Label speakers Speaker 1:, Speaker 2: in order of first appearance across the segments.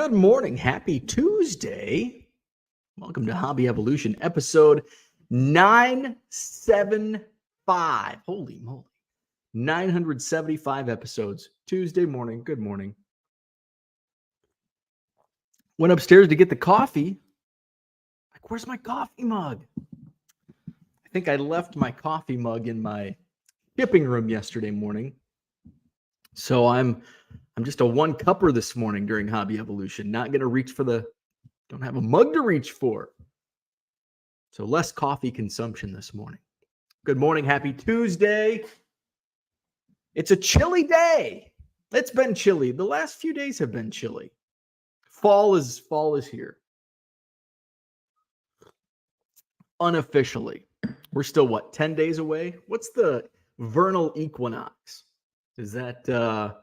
Speaker 1: Good morning. Happy Tuesday. Welcome to Hobby Evolution, episode 975. Holy moly. 975 episodes. Tuesday morning. Good morning. Went upstairs to get the coffee. Like, where's my coffee mug? I think I left my coffee mug in my shipping room yesterday morning. So I'm just a one cupper this morning during Hobby Evolution. Not going to reach for don't have a mug to reach for. So less coffee consumption this morning. Good morning. Happy Tuesday. It's a chilly day. It's been chilly. The last few days have been chilly. Fall is here. Unofficially. We're still, 10 days away? What's the vernal equinox? Is that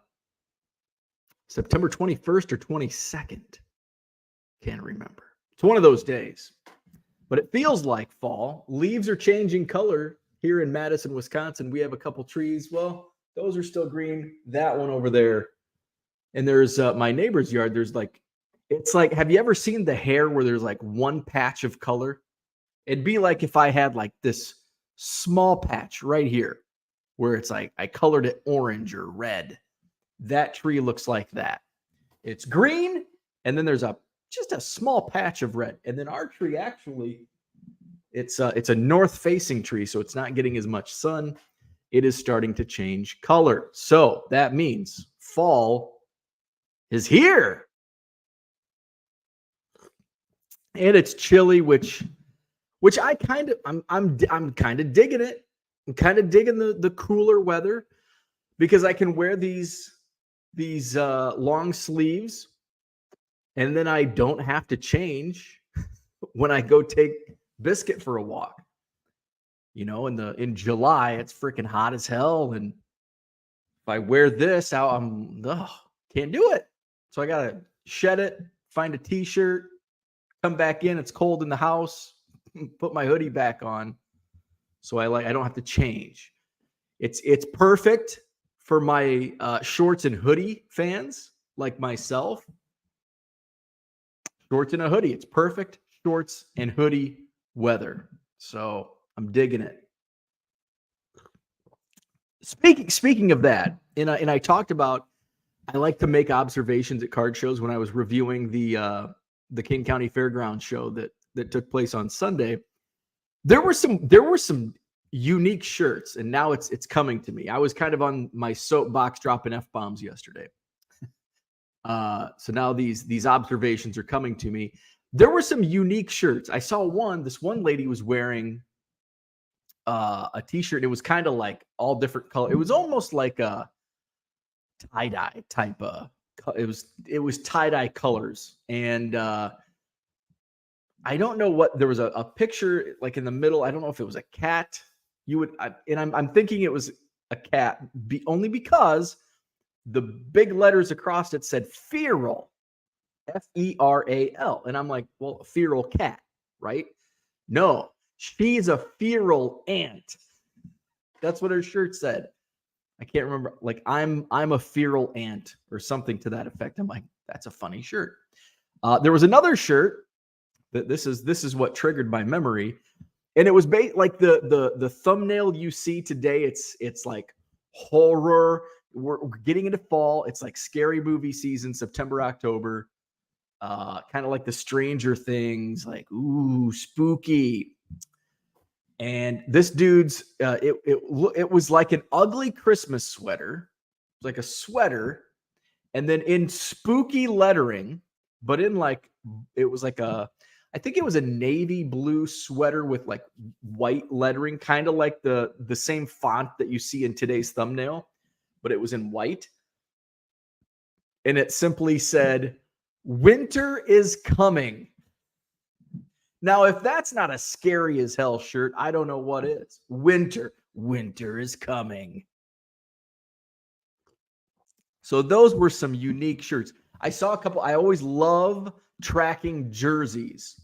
Speaker 1: September 21st or 22nd? Can't remember. It's one of those days. But it feels like fall. Leaves are changing color here in Madison, Wisconsin. We have a couple trees. Well, those are still green. That one over there. And there's my neighbor's yard. It's like, have you ever seen the hair where there's like one patch of color? It'd be like if I had like this small patch right here where it's like I colored it orange or red. That tree looks like that. It's green, and then there's just a small patch of red. And then our tree actually, it's a north-facing tree, so it's not getting as much sun. It is starting to change color. So that means fall is here. And it's chilly, which I'm kind of digging it. I'm kind of digging the cooler weather because I can wear these long sleeves, and then I don't have to change when I go take Biscuit for a walk. You know, in July it's freaking hot as hell, and if I wear this out, can't do it. So I gotta shed it, find a t-shirt, come back in. It's cold in the house, put my hoodie back on. So I don't have to change. It's perfect for my shorts and hoodie fans like myself. Shorts and a hoodie. It's perfect shorts and hoodie weather. So I'm digging it. Speaking of that, and I talked about, I like to make observations at card shows. When I was reviewing the King County Fairgrounds show that took place on Sunday, there were some unique shirts, and now it's coming to me. I was kind of on my soapbox dropping F-bombs yesterday. So now these observations are coming to me. There were some unique shirts. I saw this one lady was wearing a t-shirt. It was kind of like all different color. It was almost like a tie-dye type of, it was tie-dye colors. And I don't know what, there was a picture like in the middle. I don't know if it was a cat. I'm thinking it was a cat only because the big letters across it said feral, Feral. And I'm like, well, a feral cat, right? No, she's a feral ant. That's what her shirt said. I can't remember. Like, I'm a feral ant or something to that effect. I'm like, that's a funny shirt. There was another shirt that this is what triggered my memory. And it was like the thumbnail you see today. It's like horror. We're getting into fall. It's like scary movie season, September, October. Kind of like the Stranger Things, like, ooh, spooky. And this dude's it was like an ugly Christmas sweater, like a sweater, and then in spooky lettering, but in like it was like I think it was a navy blue sweater with like white lettering, kind of like the same font that you see in today's thumbnail, but it was in white. And it simply said, "Winter is coming." Now, if that's not a scary as hell shirt, I don't know what is. Winter is coming. So those were some unique shirts. I saw a couple. I always love tracking jerseys.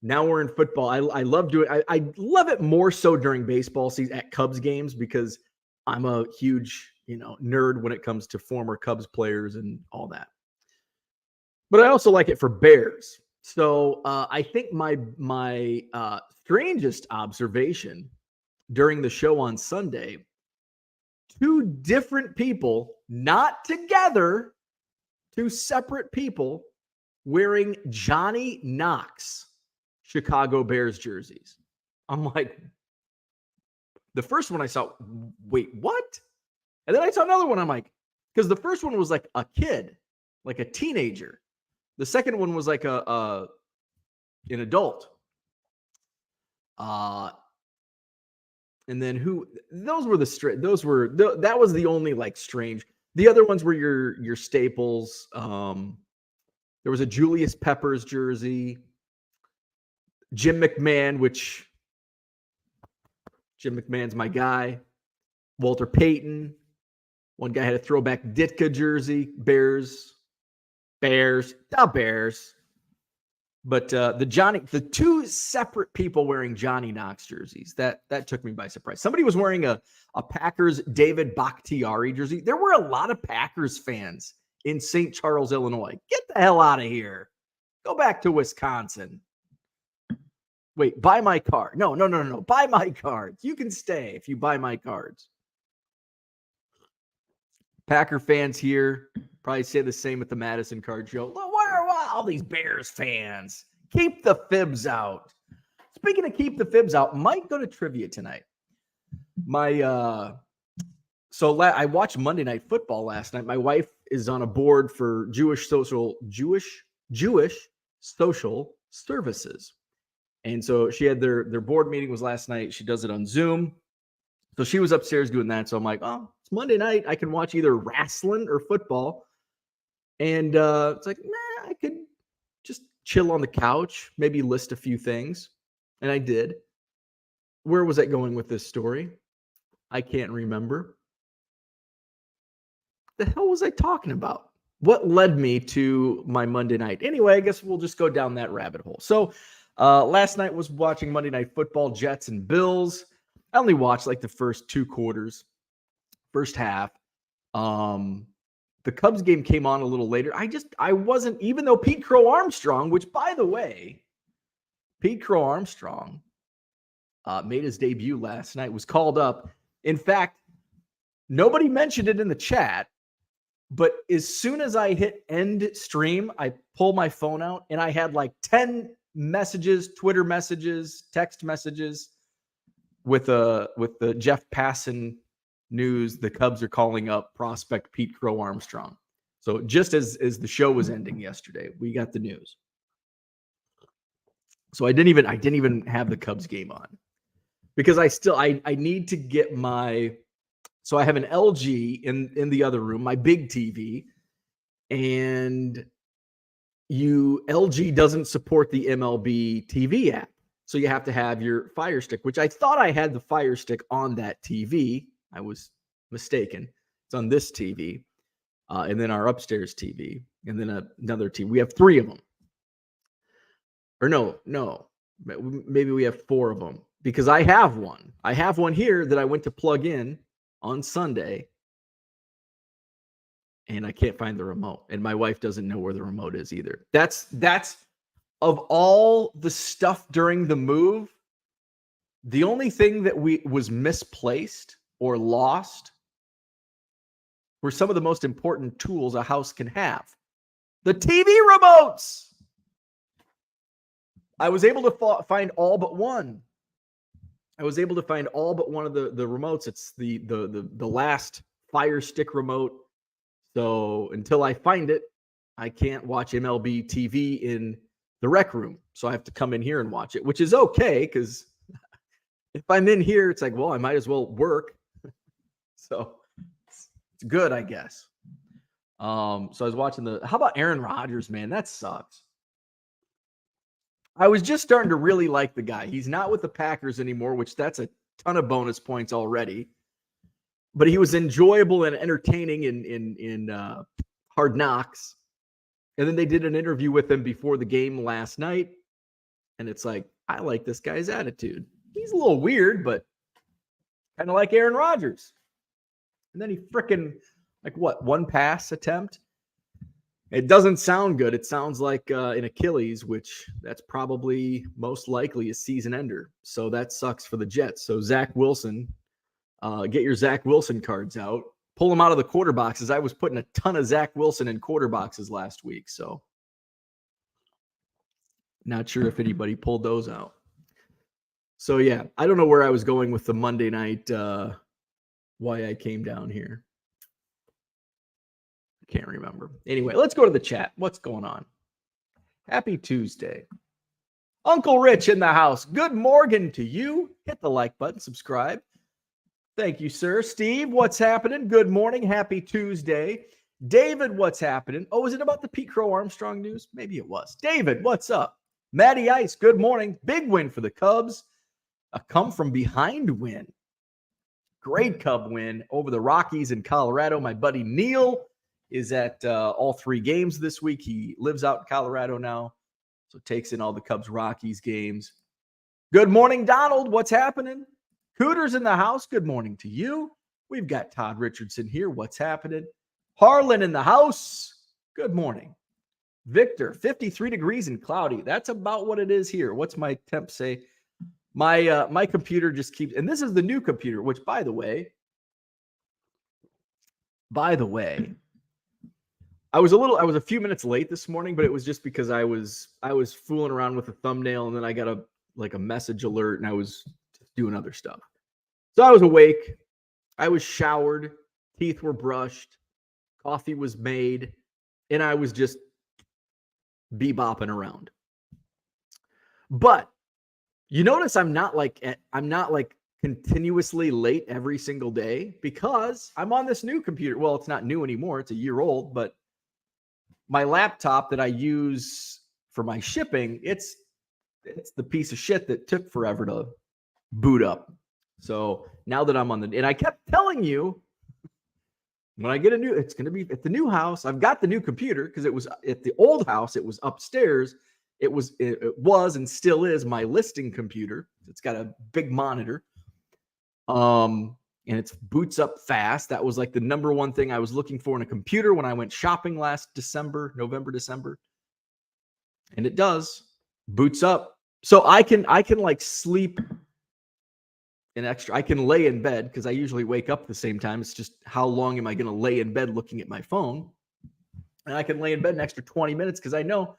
Speaker 1: Now we're in football. I love doing it. I love it more so during baseball season at Cubs games because I'm a huge, nerd when it comes to former Cubs players and all that. But I also like it for Bears. So I think my strangest observation during the show on Sunday, two different people, not together, two separate people wearing Johnny Knox Chicago Bears jerseys. I'm like, the first one I saw, wait, what? And then I saw another one. I'm like, because the first one was like a kid, like a teenager. The second one was like an adult. And then those were that was the only like strange. The other ones were your staples. There was a Julius Peppers jersey, Jim McMahon, which Jim McMahon's my guy. Walter Payton. One guy had a throwback Ditka jersey. Bears. But the two separate people wearing Johnny Knox jerseys, that took me by surprise. Somebody was wearing a Packers David Bakhtiari jersey. There were a lot of Packers fans in St. Charles, Illinois. Get the hell out of here. Go back to Wisconsin. Wait, buy my card. No. Buy my cards. You can stay if you buy my cards. Packer fans here probably say the same at the Madison Card Show. What are all these Bears fans? Keep the fibs out. Speaking of keep the fibs out, might go to trivia tonight. I watched Monday Night Football last night. My wife is on a board for Jewish social services. And so she had their board meeting was last night. She does it on Zoom. So she was upstairs doing that. So I'm like, oh, it's Monday night. I can watch either wrestling or football. And it's like, I could just chill on the couch, maybe list a few things. And I did. Where was I going with this story? I can't remember. The hell was I talking about? What led me to my Monday night? Anyway, I guess we'll just go down that rabbit hole. So last night was watching Monday Night Football, Jets and Bills. I only watched like the first two quarters, first half. The Cubs game came on a little later. I wasn't, even though Pete Crow Armstrong, which by the way, Pete Crow Armstrong made his debut last night, was called up. In fact, nobody mentioned it in the chat, but as soon as I hit end stream, I pull my phone out and I had like 10 messages, Twitter messages, text messages with the Jeff Passan news. The Cubs are calling up prospect Pete Crow Armstrong. So just as the show was ending yesterday, we got the news. So I didn't even have the Cubs game on because I need to get so I have an LG in the other room, my big TV, and LG doesn't support the MLB TV app. So you have to have your Fire Stick, which I thought I had the Fire Stick on that TV. I was mistaken. It's on this TV, and then our upstairs TV, and then another TV. We have 3 of them. Or no. Maybe we have 4 of them because I have one. I have one here that I went to plug in on Sunday, and I can't find the remote. And my wife doesn't know where the remote is either. That's of all the stuff during the move, the only thing that was misplaced or lost were some of the most important tools a house can have. The TV remotes. I was able to find all but one. I was able to find all but one of the remotes. It's the last Fire Stick remote. So until I find it, I can't watch MLB TV in the rec room. So I have to come in here and watch it, which is okay because if I'm in here, it's like, well, I might as well work. So it's good, I guess. So I was watching how about Aaron Rodgers, man? That sucks. I was just starting to really like the guy. He's not with the Packers anymore, which that's a ton of bonus points already. But he was enjoyable and entertaining in Hard Knocks. And then they did an interview with him before the game last night. And it's like, I like this guy's attitude. He's a little weird, but kind of like Aaron Rodgers. And then he freaking, one pass attempt. It doesn't sound good. It sounds like an Achilles, which that's probably most likely a season ender. So that sucks for the Jets. So Zach Wilson, get your Zach Wilson cards out. Pull them out of the quarter boxes. I was putting a ton of Zach Wilson in quarter boxes last week. So not sure if anybody pulled those out. So yeah, I don't know where I was going with the Monday night, why I came down here. Can't remember. Anyway, let's go to the chat. What's going on? Happy Tuesday. Uncle Rich in the house. Good morning to you. Hit the like button, subscribe. Thank you, sir. Steve, what's happening? Good morning. Happy Tuesday. David, what's happening? Oh, is it about the Pete Crow Armstrong news? Maybe it was. David, what's up? Matty Ice, good morning. Big win for the Cubs. A come from behind win. Great Cub win over the Rockies in Colorado. My buddy Neil is at all 3 games this week. He lives out in Colorado now, so takes in all the Cubs-Rockies games. Good morning, Donald. What's happening? Cooter's in the house. Good morning to you. We've got Todd Richardson here. What's happening? Harlan in the house. Good morning. Victor, 53 degrees and cloudy. That's about what it is here. What's my temp say? My computer just keeps, and this is the new computer, which by the way, I was a few minutes late this morning, but it was just because I was fooling around with the thumbnail, and then I got a message alert, and I was doing other stuff. So I was awake, I was showered, teeth were brushed, coffee was made, and I was just bebopping around. But you notice I'm not like continuously late every single day because I'm on this new computer. Well, it's not new anymore. It's a year old, but my laptop that I use for my shipping, it's the piece of shit that took forever to boot up. So now that I'm and I kept telling you, when I get it's going to be at the new house. I've got the new computer because it was at the old house. It was upstairs. It was and still is my listing computer. It's got a big monitor. And it boots up fast. That was like the number one thing I was looking for in a computer when I went shopping last November, December. And it does. Boots up. So I can like sleep an extra. I can lay in bed because I usually wake up at the same time. It's just how long am I going to lay in bed looking at my phone? And I can lay in bed an extra 20 minutes because I know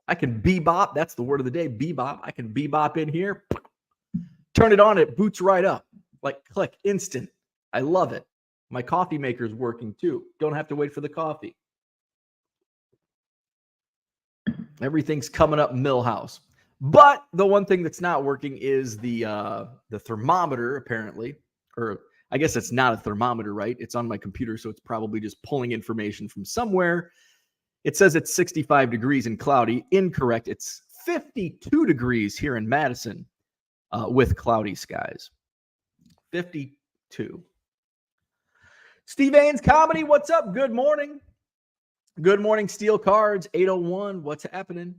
Speaker 1: I can bebop. That's the word of the day, bebop. I can bebop in here. Turn it on. It boots right up. Like click, instant. I love it. My coffee maker is working too. Don't have to wait for the coffee. Everything's coming up Millhouse. But the one thing that's not working is the thermometer, apparently. Or I guess it's not a thermometer, right? It's on my computer, so it's probably just pulling information from somewhere. It says it's 65 degrees and cloudy. Incorrect. It's 52 degrees here in Madison with cloudy skies. 52. Steve Ains Comedy, what's up? Good morning. Good morning, Steel Cards, 801. What's happening?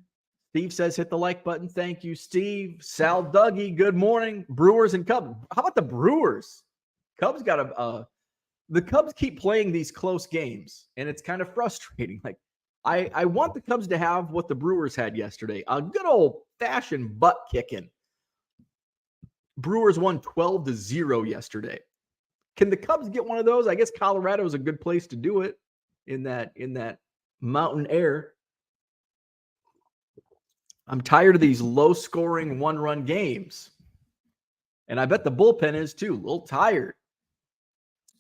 Speaker 1: Steve says hit the like button. Thank you, Steve. Sal Dougie, good morning. Brewers and Cubs. How about the Brewers? Cubs got the Cubs keep playing these close games, and it's kind of frustrating. Like, I want the Cubs to have what the Brewers had yesterday, a good old-fashioned butt kicking. Brewers won 12-0 yesterday. Can the Cubs get one of those? I guess Colorado is a good place to do it in that mountain air. I'm tired of these low-scoring one-run games. And I bet the bullpen is too. A little tired.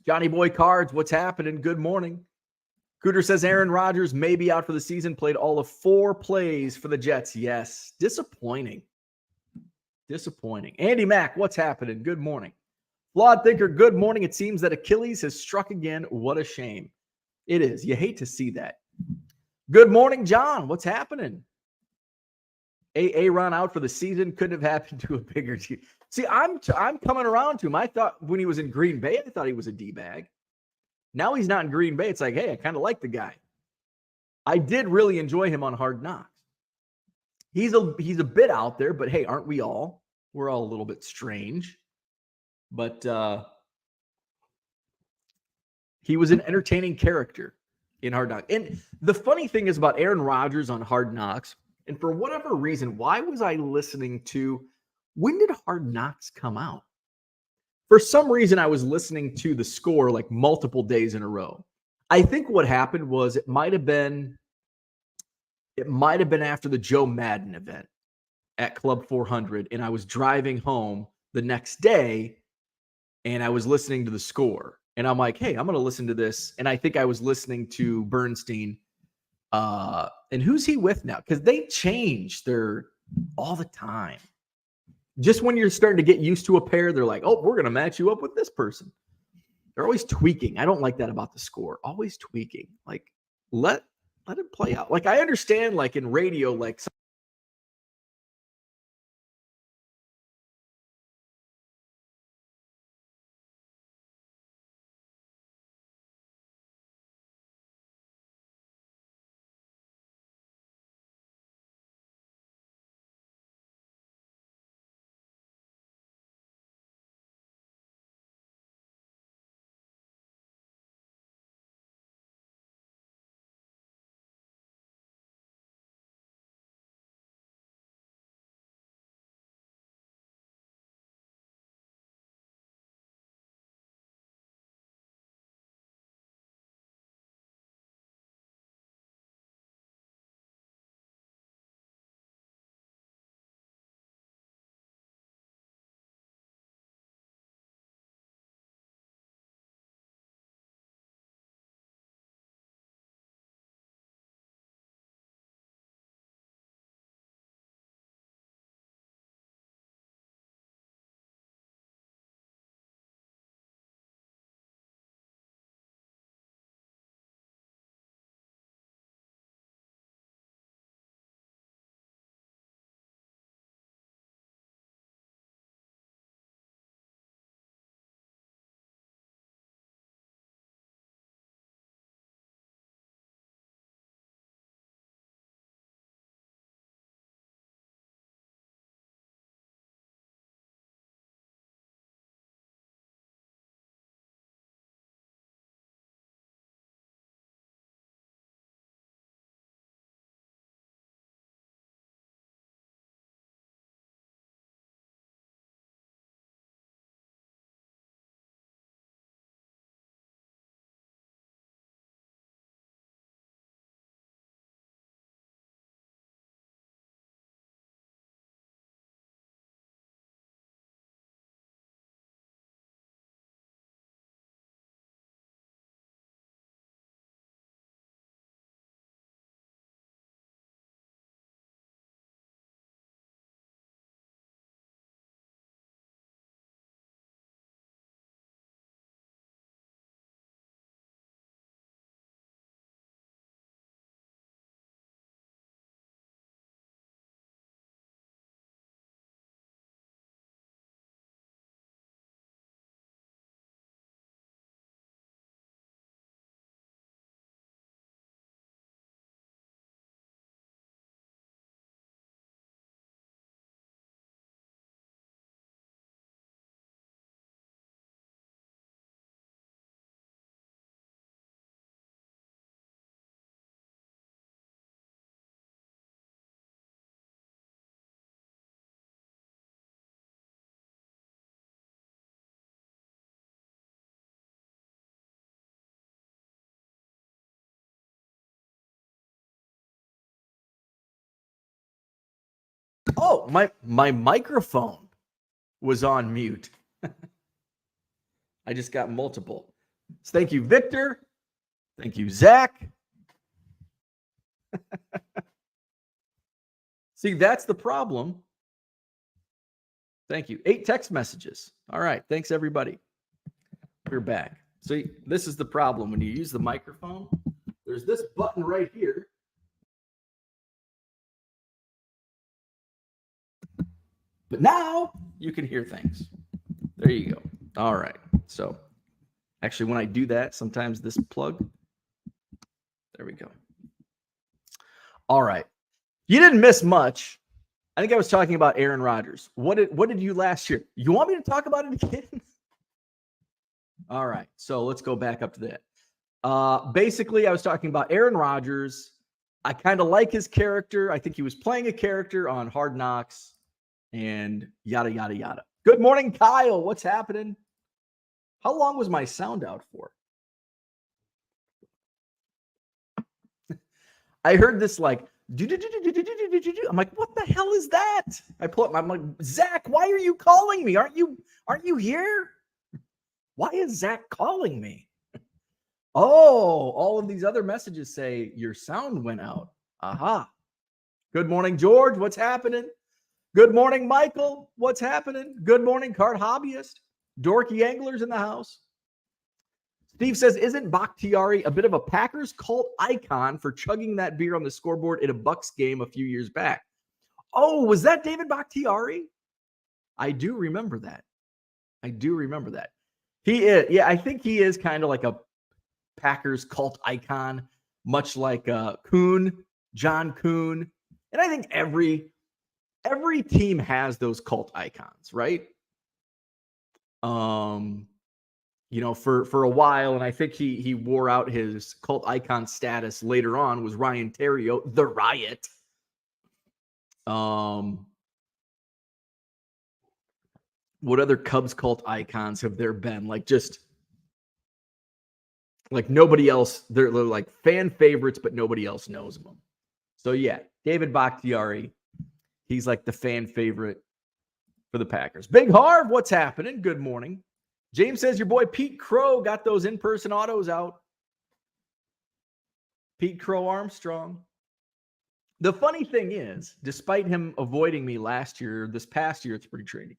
Speaker 1: Johnny Boy Cards, what's happening? Good morning. Cooter says Aaron Rodgers may be out for the season. Played all of 4 plays for the Jets. Yes. Disappointing. Andy Mack, what's happening? Good morning. Flawed Thinker, good morning. It seems that Achilles has struck again. What a shame. It is. You hate to see that. Good morning, John. What's happening? Aaron out for the season. Couldn't have happened to a bigger team. See, I'm coming around to him. I thought when he was in Green Bay, I thought he was a D-bag. Now he's not in Green Bay. It's like, hey, I kind of like the guy. I did really enjoy him on Hard Knocks. He's a bit out there, but hey, aren't we all? We're all a little bit strange. But he was an entertaining character. in Hard Knocks. And the funny thing is about Aaron Rodgers on Hard Knocks, and for whatever reason, why was I listening to, when did Hard Knocks come out? For some reason, I was listening to the score like multiple days in a row. I think what happened was it might have been after the Joe Madden event at Club 400, and I was driving home the next day, and I was listening to the score, and I'm like, hey, I'm going to listen to this. And I think I was listening to Bernstein. And who's he with now? Because they change their all the time. Just when you're starting to get used to a pair, they're like, oh, we're going to match you up with this person. They're always tweaking. I don't like that about the score. Always tweaking. Like, let it play out. Like, I understand, like in radio, like oh, my microphone was on mute. I just got multiple. So thank you, Victor. Thank you, Zach. See, that's the problem. Thank you. 8 text messages. All right. Thanks, everybody. We're back. So this is the problem. When you use the microphone, there's this button right here. But now you can hear things. There you go. All right. So actually, when I do that, sometimes this plug, there we go. All right. You didn't miss much. I think I was talking about Aaron Rodgers. What did you last year? You want me to talk about it again? All right. So let's go back up to that. Basically, I was talking about Aaron Rodgers. I kind of like his character. I think he was playing a character on Hard Knocks and yada, yada, yada. Good morning, Kyle. What's happening? How long was my sound out for? I heard this like, I'm like, what the hell is that? I pull up, I'm like, Zach, why are you calling me? Aren't you here? Why is Zach calling me? Oh, all of these other messages say your sound went out. Aha. Good morning, George. What's happening? Good morning, Michael. What's happening? Good morning, card hobbyist. Dorky anglers in the house. Steve says, isn't Bakhtiari a bit of a Packers cult icon for chugging that beer on the scoreboard in a Bucks game a few years back? Oh, was that David Bakhtiari? I do remember that. He is, yeah, I think he is kind of like a Packers cult icon, much like John Kuhn. And I think every team has those cult icons, right? For a while, and I think he wore out his cult icon status later on, was Ryan Theriot, the Riot. What other Cubs cult icons have there been? Like nobody else, they're like fan favorites, but nobody else knows them. So yeah, David Bakhtiari, he's like the fan favorite for the Packers. Big Harv, what's happening? Good morning. James says your boy Pete Crow got those in-person autos out. Pete Crow Armstrong. The funny thing is, despite him avoiding me this past year at spring training,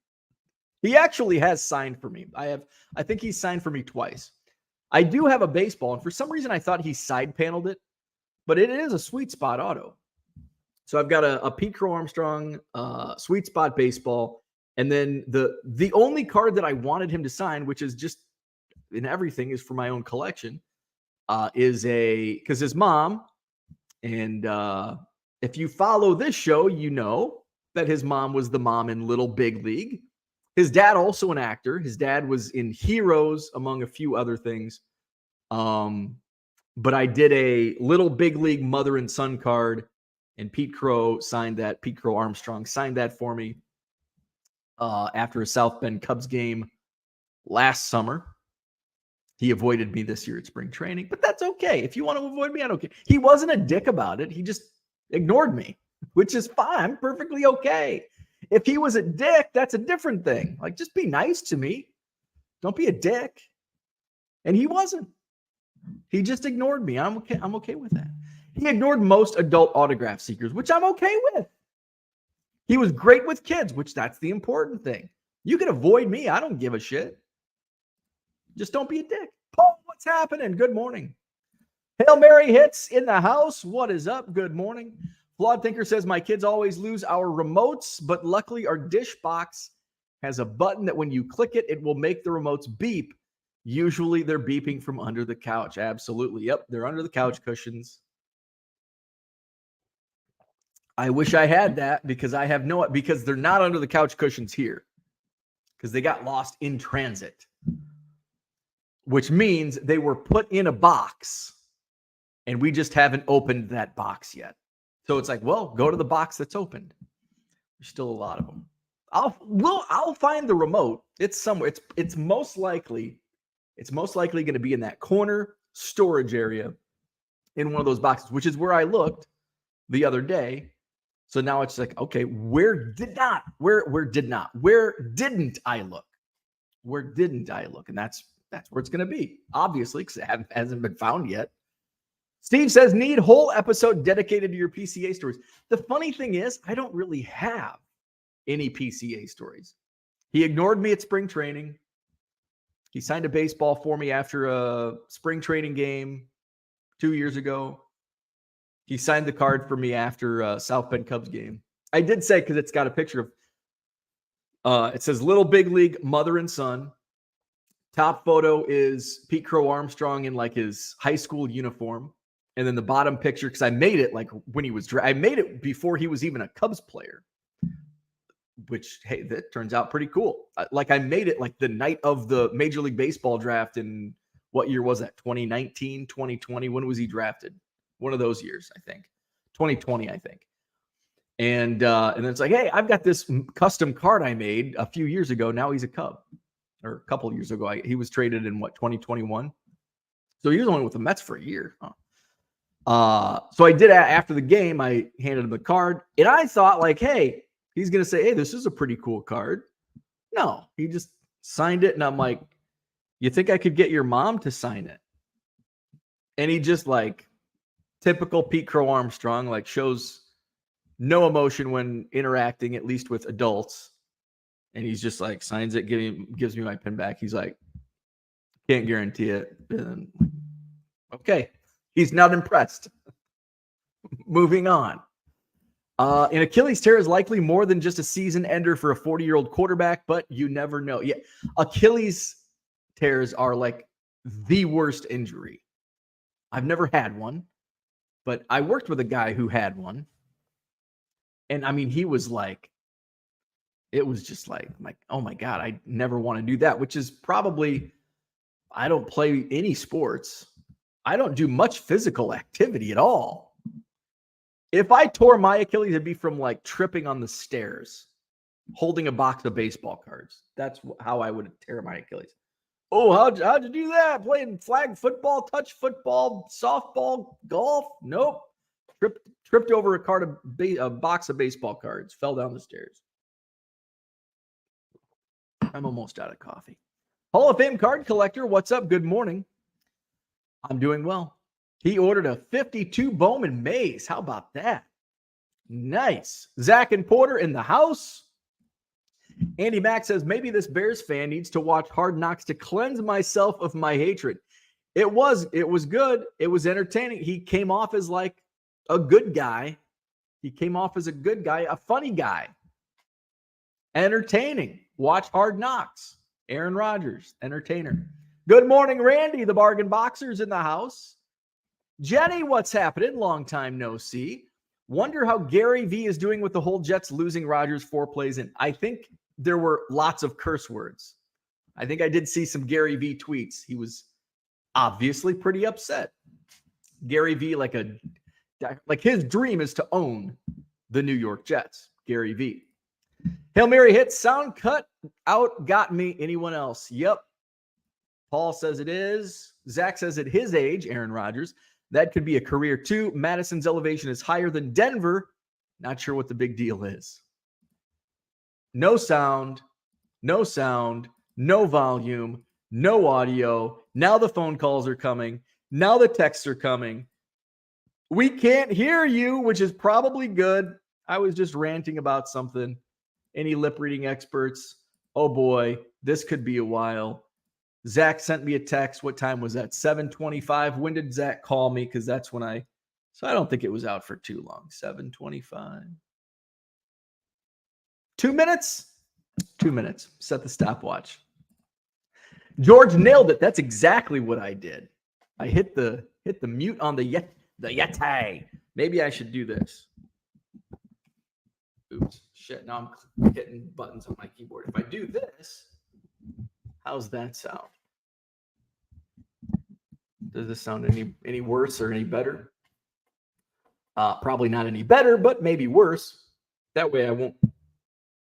Speaker 1: he actually has signed for me. I think he's signed for me twice. I do have a baseball, and for some reason I thought he side paneled it, but it is a sweet spot auto. So I've got a Pete Crow Armstrong sweet spot baseball. And then the only card that I wanted him to sign, which is just in everything is for my own collection, because his mom, and if you follow this show, you know that his mom was the mom in Little Big League. His dad, also an actor. His dad was in Heroes, among a few other things. But I did a Little Big League mother and son card, and Pete Crow signed that. Pete Crow Armstrong signed that for me after a South Bend Cubs game last summer. He avoided me this year at spring training, but that's okay. If you want to avoid me, I don't care. He wasn't a dick about it. He just ignored me, which is fine. I'm perfectly okay. If he was a dick, that's a different thing. Like, just be nice to me. Don't be a dick. And he wasn't. He just ignored me. I'm okay with that. He ignored most adult autograph seekers, which I'm okay with. He was great with kids, which that's the important thing. You can avoid me. I don't give a shit. Just don't be a dick. Paul, what's happening? Good morning. Hail Mary hits in the house. What is up? Good morning. Flawed Thinker says, my kids always lose our remotes, but luckily our dish box has a button that when you click it, it will make the remotes beep. Usually they're beeping from under the couch. Absolutely. Yep, they're under the couch cushions. I wish I had that because they're not under the couch cushions here because they got lost in transit, which means they were put in a box and we just haven't opened that box yet. So it's like, well, go to the box that's opened. There's still a lot of them. I'll find the remote. It's somewhere. It's most likely going to be in that corner storage area in one of those boxes, which is where I looked the other day. So now it's like, okay, where didn't I look? Where didn't I look? And that's where it's going to be, obviously, because it hasn't been found yet. Steve says, need whole episode dedicated to your PCA stories. The funny thing is, I don't really have any PCA stories. He ignored me at spring training. He signed a baseball for me after a spring training game 2 years ago. He signed the card for me after a South Bend Cubs game. I did say, because it's got a picture of, it says Little Big League mother and son. Top photo is Pete Crow Armstrong in like his high school uniform. And then the bottom picture, because I made it like when he was, I made it before he was even a Cubs player, which, hey, that turns out pretty cool. Like I made it like the night of the Major League Baseball draft in What year was that? 2019, 2020? When was he drafted? One of those years, I think. 2020, I think. And then it's like, hey, I've got this custom card I made a few years ago. Now he's a Cub, or a couple of years ago. He was traded in 2021. So he was only with the Mets for a year. So I did after the game. I handed him the card, and I thought like, hey, he's gonna say, hey, this is a pretty cool card. No, he just signed it, and I'm like, you think I could get your mom to sign it? And he just like typical Pete Crow Armstrong, like shows no emotion when interacting, at least with adults. And he's just like signs it, gives me my pin back. He's like, can't guarantee it. And okay, he's not impressed. Moving on. An Achilles tear is likely more than just a season ender for a 40-year-old quarterback, but you never know. Yeah, Achilles tears are like the worst injury. I've never had one, but I worked with a guy who had one. And I mean, he was like, it was just like, oh my God, I never want to do that, which is probably, I don't play any sports. I don't do much physical activity at all. If I tore my Achilles, it'd be from like tripping on the stairs, holding a box of baseball cards. That's how I would tear my Achilles. Oh, how'd you do that? Playing flag football, touch football, softball, golf? Nope. Tripped over a box of baseball cards, fell down the stairs. I'm almost out of coffee. Hall of Fame card collector, what's up? Good morning. I'm doing well. He ordered a 52 Bowman Mays. How about that? Nice. Zach and Porter in the house. Andy Mack says, maybe this Bears fan needs to watch Hard Knocks to cleanse myself of my hatred. It was good. It was entertaining. He came off as like a good guy. He came off as a good guy, a funny guy. Entertaining. Watch Hard Knocks. Aaron Rodgers, entertainer. Good morning, Randy. The Bargain Boxer's in the house. Jenny, what's happening? Long time no see. Wonder how Gary V is doing with the whole Jets losing Rodgers 4 plays in. I think there were lots of curse words. I think I did see some Gary V tweets. He was obviously pretty upset. Gary V, like his dream is to own the New York Jets. Gary V. Hail Mary hit, sound cut out, got me. Anyone else? Yep. Paul says it is. Zach says at his age, Aaron Rodgers, that could be a career too. Madison's elevation is higher than Denver. Not sure what the big deal is. No sound, no volume, no audio. Now the phone calls are coming. Now the texts are coming. We can't hear you, which is probably good. I was just ranting about something. Any lip reading experts? Oh boy, this could be a while. Zach sent me a text. What time was that? 7:25. When did Zach call me? Because that's when so I don't think it was out for too long. 7:25. 2 minutes? 2 minutes. Set the stopwatch. George nailed it. That's exactly what I did. I hit the mute on the Yeti. Maybe I should do this. Oops. Shit. Now I'm hitting buttons on my keyboard. If I do this, how's that sound? Does this sound any worse or any better? Probably not any better, but maybe worse. That way I won't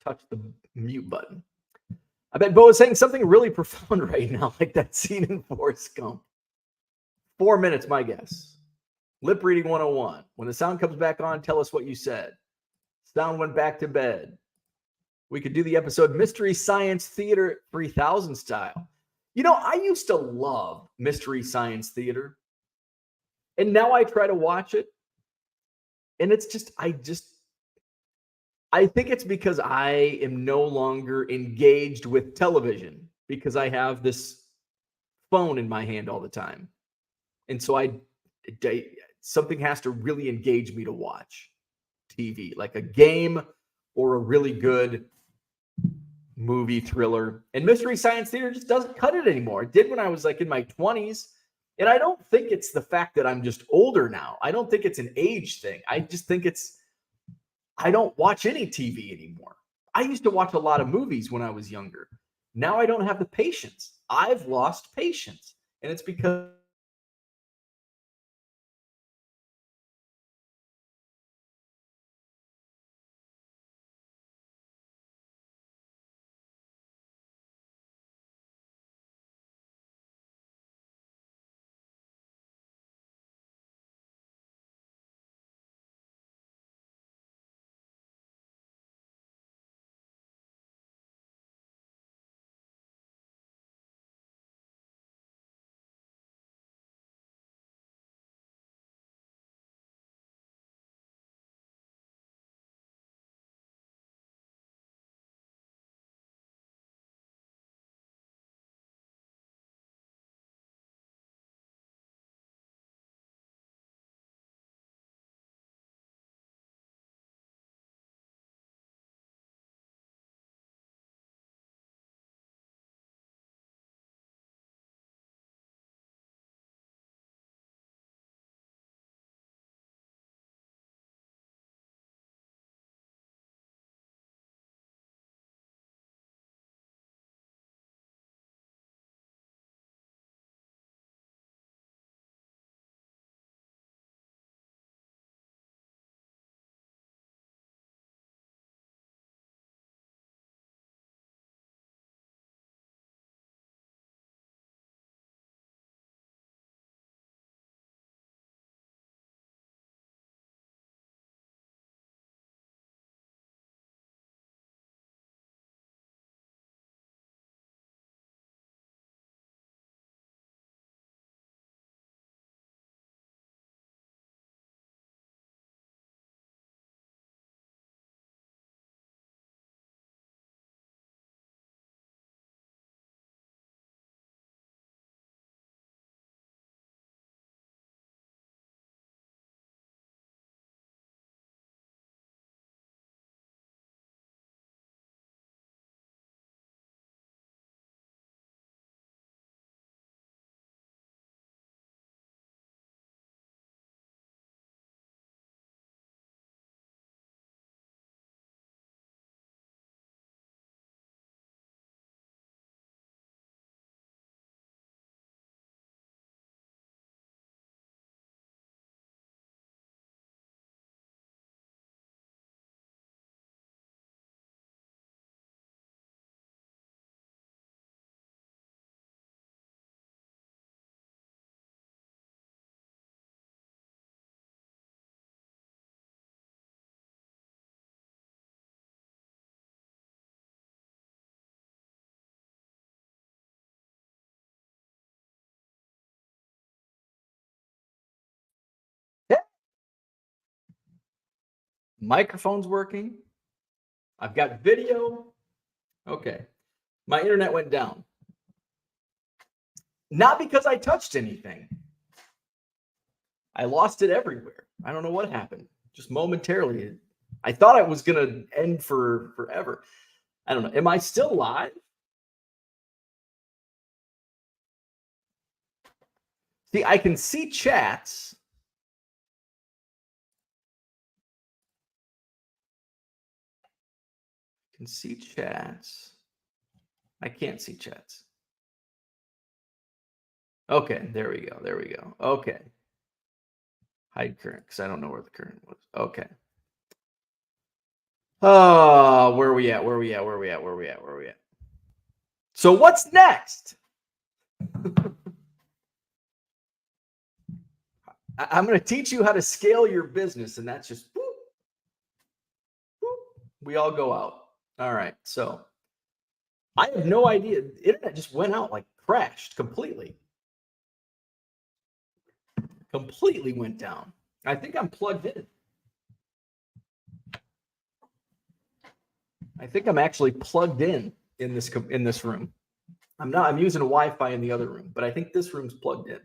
Speaker 1: touch the mute button. I bet Bo is saying something really profound right now, like that scene in Forrest Gump. 4 minutes, my guess. Lip reading 101. When the sound comes back on, tell us what you said. Sound went back to bed. We could do the episode Mystery Science Theater 3000 style. You know, I used to love Mystery Science Theater. And now I try to watch it. And it's just, I think it's because I am no longer engaged with television because I have this phone in my hand all the time. And so something has to really engage me to watch TV, like a game or a really good movie thriller. And Mystery Science Theater just doesn't cut it anymore. It did when I was like in my 20s. And I don't think it's the fact that I'm just older now. I don't think it's an age thing. I just think I don't watch any TV anymore. I used to watch a lot of movies when I was younger. Now I don't have the patience. I've lost patience. And it's because microphone's working. I've got video. Okay. My internet went down. Not because I touched anything. I lost it everywhere. I don't know what happened. Just momentarily. I thought it was going to end for forever. I don't know. Am I still live? See, I can see chats. I can see chats. I can't see chats. Okay, there we go. There we go. Okay. Hide current, because I don't know where the current was. Okay. Oh, where are we at? Where are we at? Where are we at? Where are we at? Where are we at? So what's next? I'm going to teach you how to scale your business, and that's just boop, boop, we all go out. All right. So I have no idea. The internet just went out, like crashed completely. Completely went down. I think I'm plugged in. I think I'm actually plugged in this room. I'm not. I'm using a Wi-Fi in the other room, but I think this room's plugged in.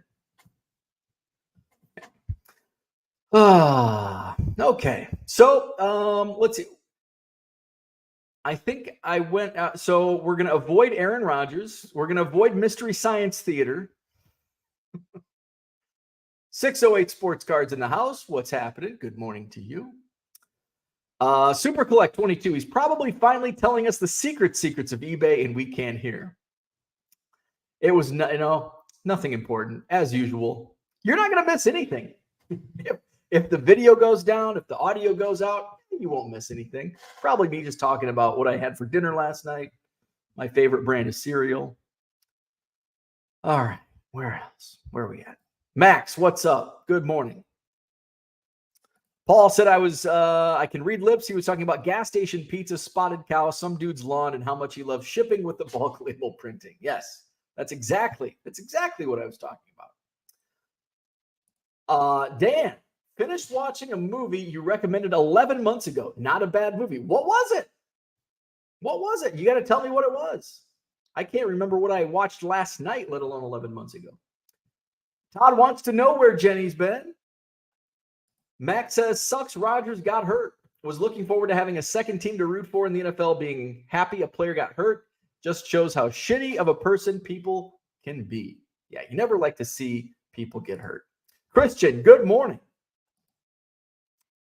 Speaker 1: Okay. So let's see. I think I went out. So we're going to avoid Aaron Rodgers. We're going to avoid Mystery Science Theater. 608 Sports Cards in the house. What's happening? Good morning to you. Super Collect 22. He's probably finally telling us the secrets of eBay, and we can't hear. It was, Nothing important, as usual. You're not going to miss anything. If the video goes down, if the audio goes out, you won't miss anything. Probably me just talking about what I had for dinner last night, my favorite brand of cereal. All right, where else? Where are we at? Max, what's up? Good morning. Paul said I can read lips. He was talking about gas station pizza, spotted cow, some dude's lawn, and how much he loves shipping with the bulk label printing. Yes, that's exactly what I was talking about. Dan, finished watching a movie you recommended 11 months ago. Not a bad movie. What was it? What was it? You got to tell me what it was. I can't remember what I watched last night, let alone 11 months ago. Todd wants to know where Jenny's been. Max says, sucks Rodgers got hurt. Was looking forward to having a second team to root for in the NFL. Being happy a player got hurt just shows how shitty of a person people can be. Yeah, you never like to see people get hurt. Christian, good morning.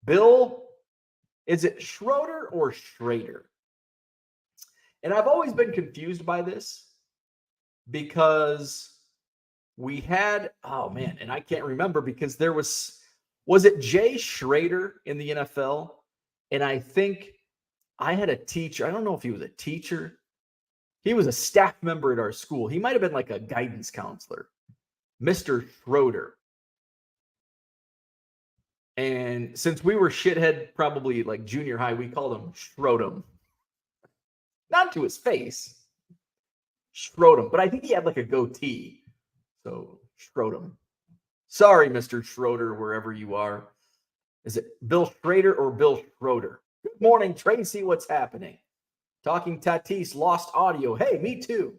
Speaker 1: Bill, is it Schroeder or Schrader? And I've always been confused by this because we had, and I can't remember because there was it Jay Schrader in the NFL? And I think I had a teacher. I don't know if he was a teacher. He was a staff member at our school. He might have been like a guidance counselor, Mr. Schroeder. And since we were shithead, probably like junior high, we called him Schrodem. Not to his face. Schrodem. But I think he had like a goatee. So Schrodem. Sorry, Mr. Schroeder, wherever you are. Is it Bill Schrader or Bill Schroeder? Good morning, Tracy. What's happening? Talking Tatis, lost audio. Hey, me too.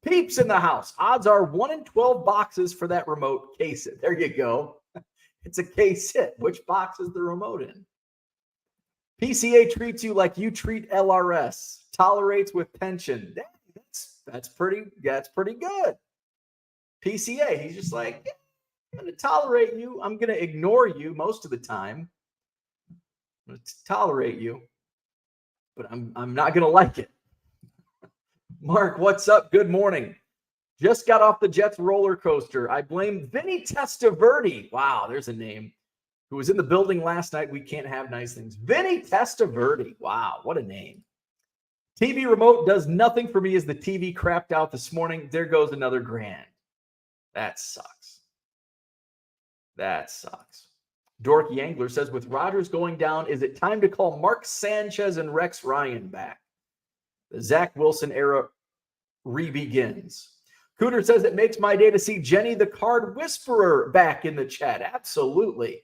Speaker 1: Peeps in the house. Odds are 1 in 12 boxes for that remote. Case it. There you go. It's a case hit. Which box is the remote in? PCA treats you like you treat LRS. Tolerates with pension. That's pretty good. PCA, he's just like, yeah, I'm going to tolerate you. I'm going to ignore you most of the time. I'm going to tolerate you, but I'm not going to like it. Mark, what's up? Good morning. Just got off the Jets roller coaster. I blame Vinny Testaverde. Wow, there's a name. Who was in the building last night. We can't have nice things. Vinny Testaverde. Wow, what a name. TV remote does nothing for me as the TV crapped out this morning. There goes another grand. That sucks. Dorky Angler says, with Rodgers going down, is it time to call Mark Sanchez and Rex Ryan back? The Zach Wilson era re-begins. Cooter says, it makes my day to see Jenny the Card Whisperer back in the chat. Absolutely.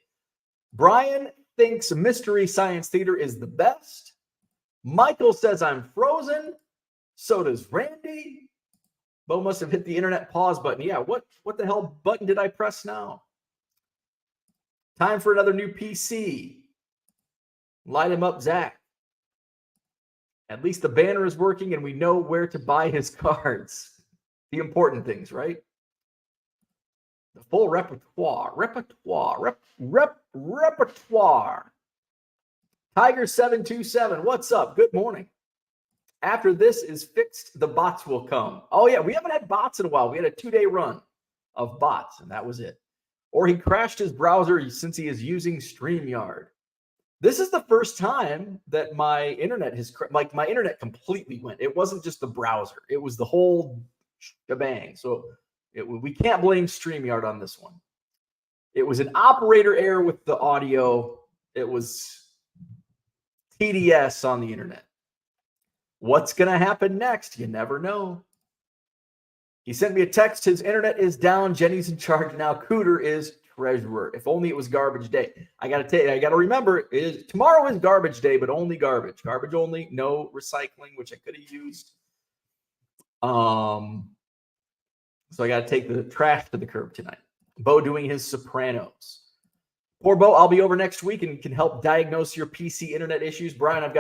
Speaker 1: Brian thinks Mystery Science Theater is the best. Michael says, I'm frozen. So does Randy. Bo must have hit the internet pause button. Yeah, what the hell button did I press now? Time for another new PC. Light him up, Zach. At least the banner is working and we know where to buy his cards. The important things, right? The full repertoire. Tiger727, what's up? Good morning. After this is fixed, the bots will come. Oh, yeah, we haven't had bots in a while. We had a 2-day run of bots, and that was it. Or he crashed his browser since he is using StreamYard. This is the first time that my internet my internet completely went. It wasn't just the browser. It was the whole shebang. So we can't blame StreamYard on this one. It was an operator error with the audio. It was TDS on the internet. What's going to happen next? You never know. He sent me a text. His internet is down. Jenny's in charge now. Cooter is treasurer. If only it was garbage day. I got to remember, tomorrow is garbage day, but only garbage. Garbage only, no recycling, which I could have used. So I got to take the trash to the curb tonight. Bo doing his Sopranos. Poor Bo, I'll be over next week and can help diagnose your PC internet issues. Brian,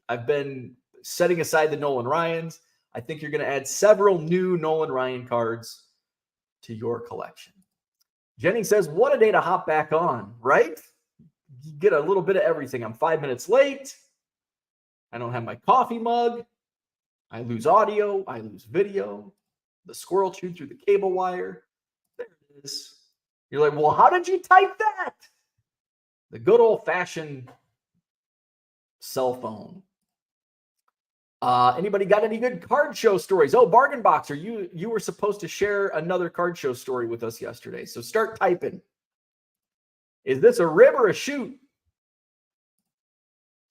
Speaker 1: I've been setting aside the Nolan Ryans. I think you're going to add several new Nolan Ryan cards to your collection. Jenny says, what a day to hop back on, right? You get a little bit of everything. I'm 5 minutes late. I don't have my coffee mug. I lose audio. I lose video. The squirrel chewed through the cable wire. There it is. You're like, well, how did you type that? The good old-fashioned cell phone. Anybody got any good card show stories? Oh, Bargain Boxer, you were supposed to share another card show story with us yesterday. So start typing. Is this a rib or a shoot?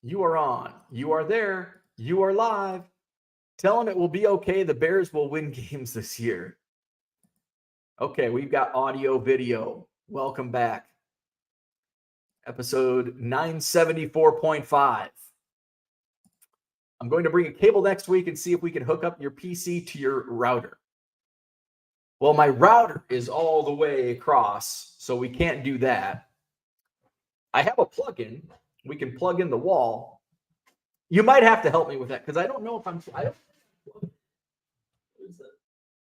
Speaker 1: You are on. You are there. You are live. Tell them it will be okay. The Bears will win games this year. Okay, we've got audio, video. Welcome back. Episode 974.5. I'm going to bring a cable next week and see if we can hook up your PC to your router. Well, my router is all the way across, so we can't do that. I have a plug-in. We can plug in the wall. You might have to help me with that because I don't know if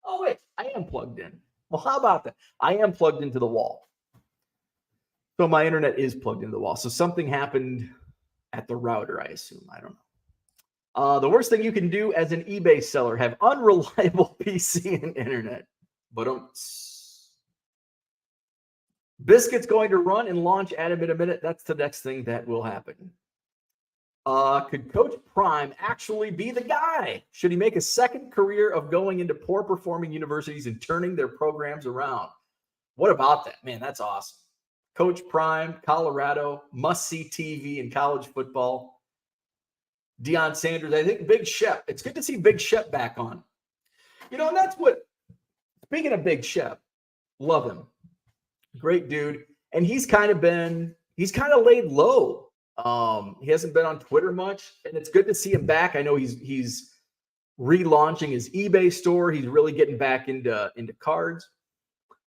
Speaker 1: oh, wait. I am plugged in. Well, how about that? I am plugged into the wall. So my internet is plugged into the wall. So something happened at the router, I assume. I don't know. The worst thing you can do as an eBay seller, have unreliable PC and internet. But Biscuit's going to run and launch Adam in a minute. That's the next thing that will happen. Could Coach Prime actually be the guy? Should he make a second career of going into poor performing universities and turning their programs around? What about that? Man, that's awesome. Coach Prime, Colorado, must-see TV in college football. Deion Sanders, I think Big Shep. It's good to see Big Shep back on. And that's what, speaking of Big Shep, love him. Great dude. And he's kind of laid low. He hasn't been on Twitter much, and it's good to see him back. I know he's relaunching his eBay store. He's really getting back into cards.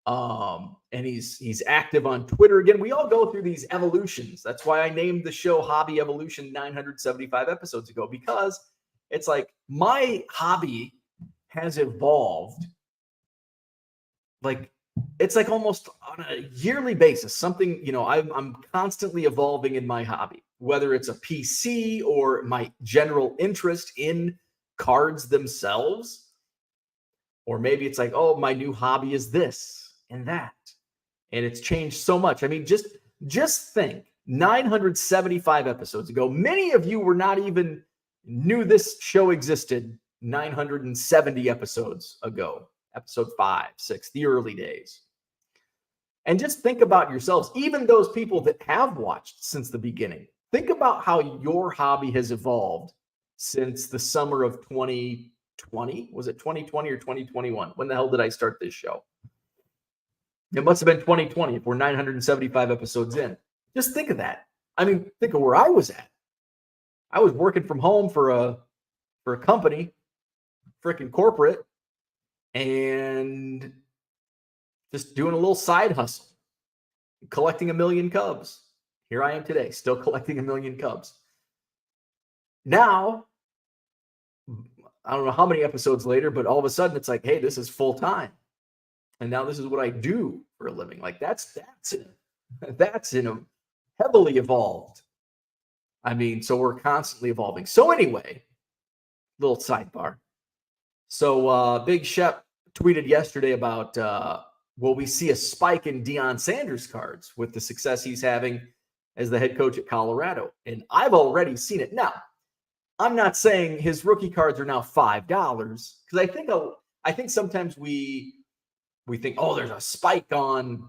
Speaker 1: And he's active on Twitter again. We all go through these evolutions. That's why I named the show Hobby Evolution 975 episodes ago, because it's like my hobby has evolved. Like it's like almost on a yearly basis, something, I'm constantly evolving in my hobby, whether it's a PC or my general interest in cards themselves, or maybe it's like, oh, my new hobby is this and that. And it's changed so much. I mean, just think 975 episodes ago, many of you were not even knew this show existed 970 episodes ago, episode 5, 6, the early days. And just think about yourselves, even those people that have watched since the beginning. Think about how your hobby has evolved since the summer of 2020. Was it 2020 or 2021? When the hell did I start this show? It must have been 2020 if we're 975 episodes in. Just think of that. I mean, think of where I was at. I was working from home for a company, freaking corporate, and just doing a little side hustle, collecting 1 million Cubs. Here I am today, still collecting 1 million Cubs. Now, I don't know how many episodes later, but all of a sudden it's like, hey, this is full time. And now this is what I do for a living. Like that's heavily evolved. I mean, so we're constantly evolving. So anyway, little sidebar. So Big Shep tweeted yesterday about will we see a spike in Deion Sanders cards with the success he's having as the head coach at Colorado? And I've already seen it. Now, I'm not saying his rookie cards are now $5 because I think sometimes we think, oh, there's a spike on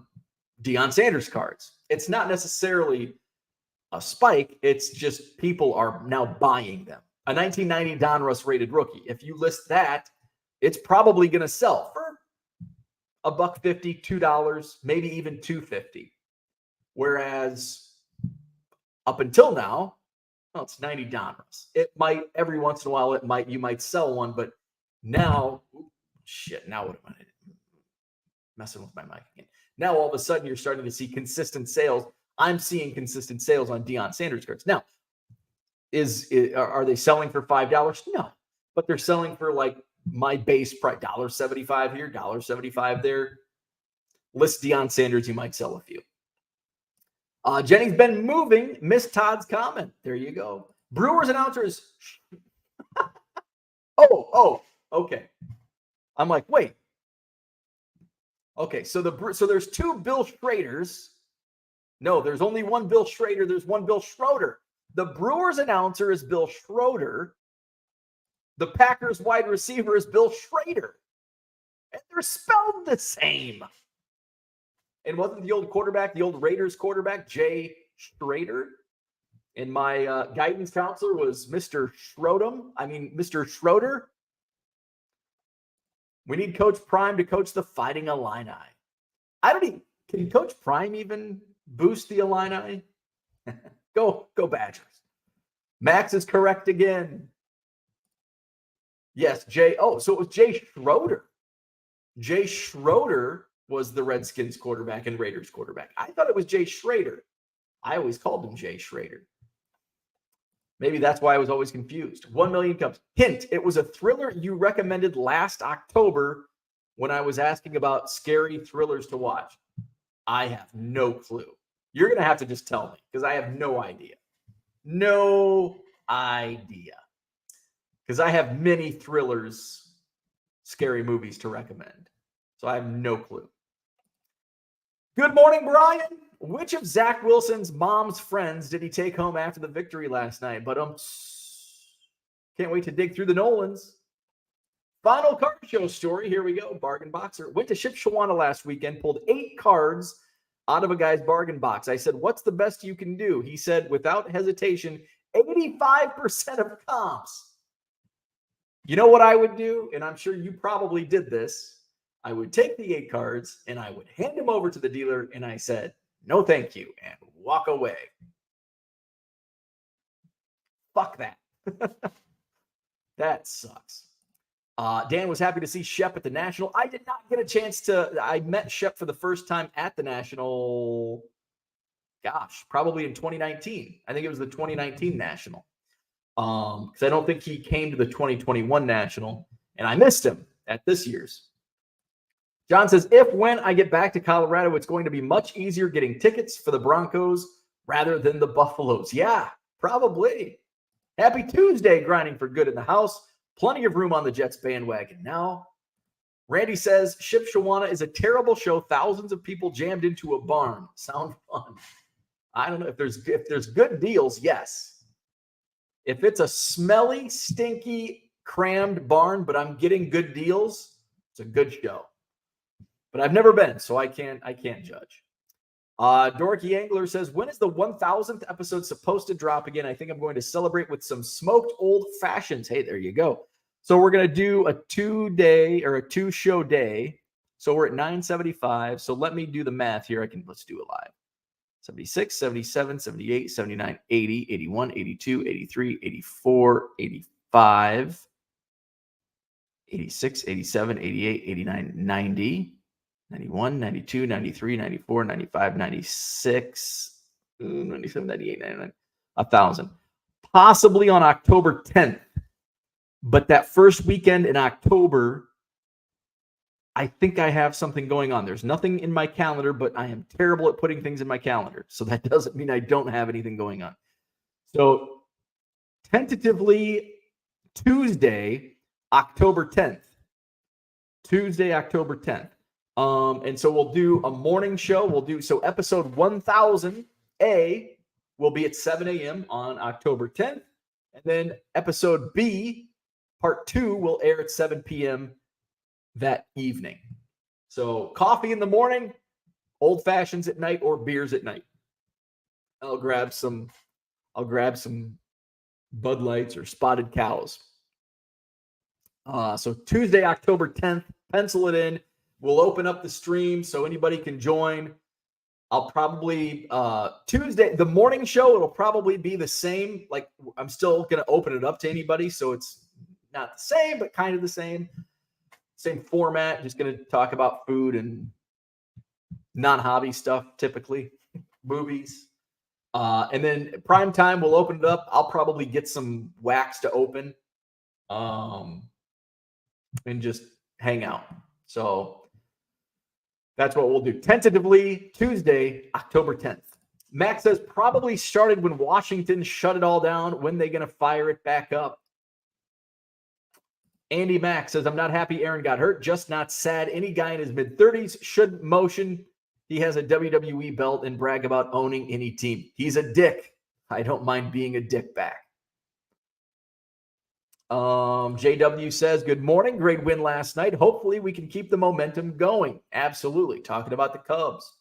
Speaker 1: Deion Sanders cards. It's not necessarily a spike. It's just people are now buying them. A 1990 Donruss rated rookie. If you list that, it's probably going to sell for $1.50, $2, maybe even $2.50. Whereas up until now, well, it's 90 Donruss. It might, every once in a while, you might sell one, but now, now what am I messing with my mic again? Now all of a sudden you're starting to see consistent sales. I'm seeing consistent sales on Deion Sanders cards. Now, are they selling for $5? No, but they're selling for like my base price, $1.75 here, $1.75 there. List Deion Sanders, you might sell a few. Jennings been moving. Miss Todd's comment. There you go. Brewers announcers. Oh, okay. I'm like, wait. Okay, so there's two Bill Schraders. No, there's only one Bill Schrader. There's one Bill Schroeder. The Brewers announcer is Bill Schroeder. The Packers wide receiver is Bill Schrader. And they're spelled the same. And wasn't the old quarterback, the old Raiders quarterback, Jay Schrader? And my guidance counselor was Mr. Mr. Schroeder. We need Coach Prime to coach the Fighting Illini. Can Coach Prime even boost the Illini? Go Badgers. Max is correct again. Yes, so it was Jay Schroeder. Jay Schroeder was the Redskins quarterback and Raiders quarterback. I thought it was Jay Schrader. I always called him Jay Schrader. Maybe that's why I was always confused. 1 million comes. Hint, it was a thriller you recommended last October when I was asking about scary thrillers to watch. I have no clue. You're going to have to just tell me because I have no idea. No idea. Because I have many thrillers, scary movies to recommend. So I have no clue. Good morning, Brian. Which of Zach Wilson's mom's friends did he take home after the victory last night? But can't wait to dig through the Nolans. Final card show story. Here we go. Bargain boxer. Went to Shipshewana last weekend, pulled 8 cards out of a guy's bargain box. I said, what's the best you can do? He said, without hesitation, 85% of comps. You know what I would do? And I'm sure you probably did this. I would take the 8 cards and I would hand them over to the dealer. And I said, no, thank you, and walk away. Fuck that. That sucks. Dan was happy to see Shep at the National. I did not get a chance to. I met Shep for the first time at the National. Gosh, probably in 2019. I think it was the 2019 National. Because I don't think he came to the 2021 National, and I missed him at this year's. John says, when I get back to Colorado, it's going to be much easier getting tickets for the Broncos rather than the Buffaloes. Yeah, probably. Happy Tuesday, grinding for good in the house. Plenty of room on the Jets bandwagon now. Randy says, Shipshewana is a terrible show. Thousands of people jammed into a barn. Sound fun. I don't know if there's good deals. Yes. If it's a smelly, stinky, crammed barn, but I'm getting good deals, it's a good show. But I've never been, so I can't judge. Dorky Angler says, when is the 1000th episode supposed to drop again? I think I'm going to celebrate with some smoked old fashions. Hey, there you go. So we're going to do a 2-show day. So we're at 975. So let me do the math here. Let's do it live. 76, 77, 78, 79, 80, 81, 82, 83, 84, 85, 86, 87, 88, 89, 90. 91, 92, 93, 94, 95, 96, 97, 98, 99, 1,000. Possibly on October 10th. But that first weekend in October, I think I have something going on. There's nothing in my calendar, but I am terrible at putting things in my calendar. So that doesn't mean I don't have anything going on. So tentatively Tuesday, October 10th. Tuesday, October 10th. And so we'll do a morning show. So episode 1000A will be at 7 a.m. on October 10th. And then episode B, part 2, will air at 7 p.m. that evening. So coffee in the morning, old fashions at night, or beers at night. I'll grab some Bud Lights or Spotted Cows. So Tuesday, October 10th, pencil it in. We'll open up the stream so anybody can join. I'll probably Tuesday, the morning show, it'll probably be the same. Like, I'm still going to open it up to anybody, so it's not the same, but kind of the same format. Just going to talk about food and non-hobby stuff, typically movies. And then prime time, we'll open it up. I'll probably get some wax to open, and just hang out. So that's what we'll do. Tentatively, Tuesday, October 10th. Max says probably started when Washington shut it all down. When they going to fire it back up? Andy Mack says, I'm not happy Aaron got hurt, just not sad. Any guy in his mid-30s should motion he has a WWE belt and brag about owning any team. He's a dick. I don't mind being a dick back. JW says, good morning. Great win last night. Hopefully we can keep the momentum going. Absolutely. Talking about the Cubs.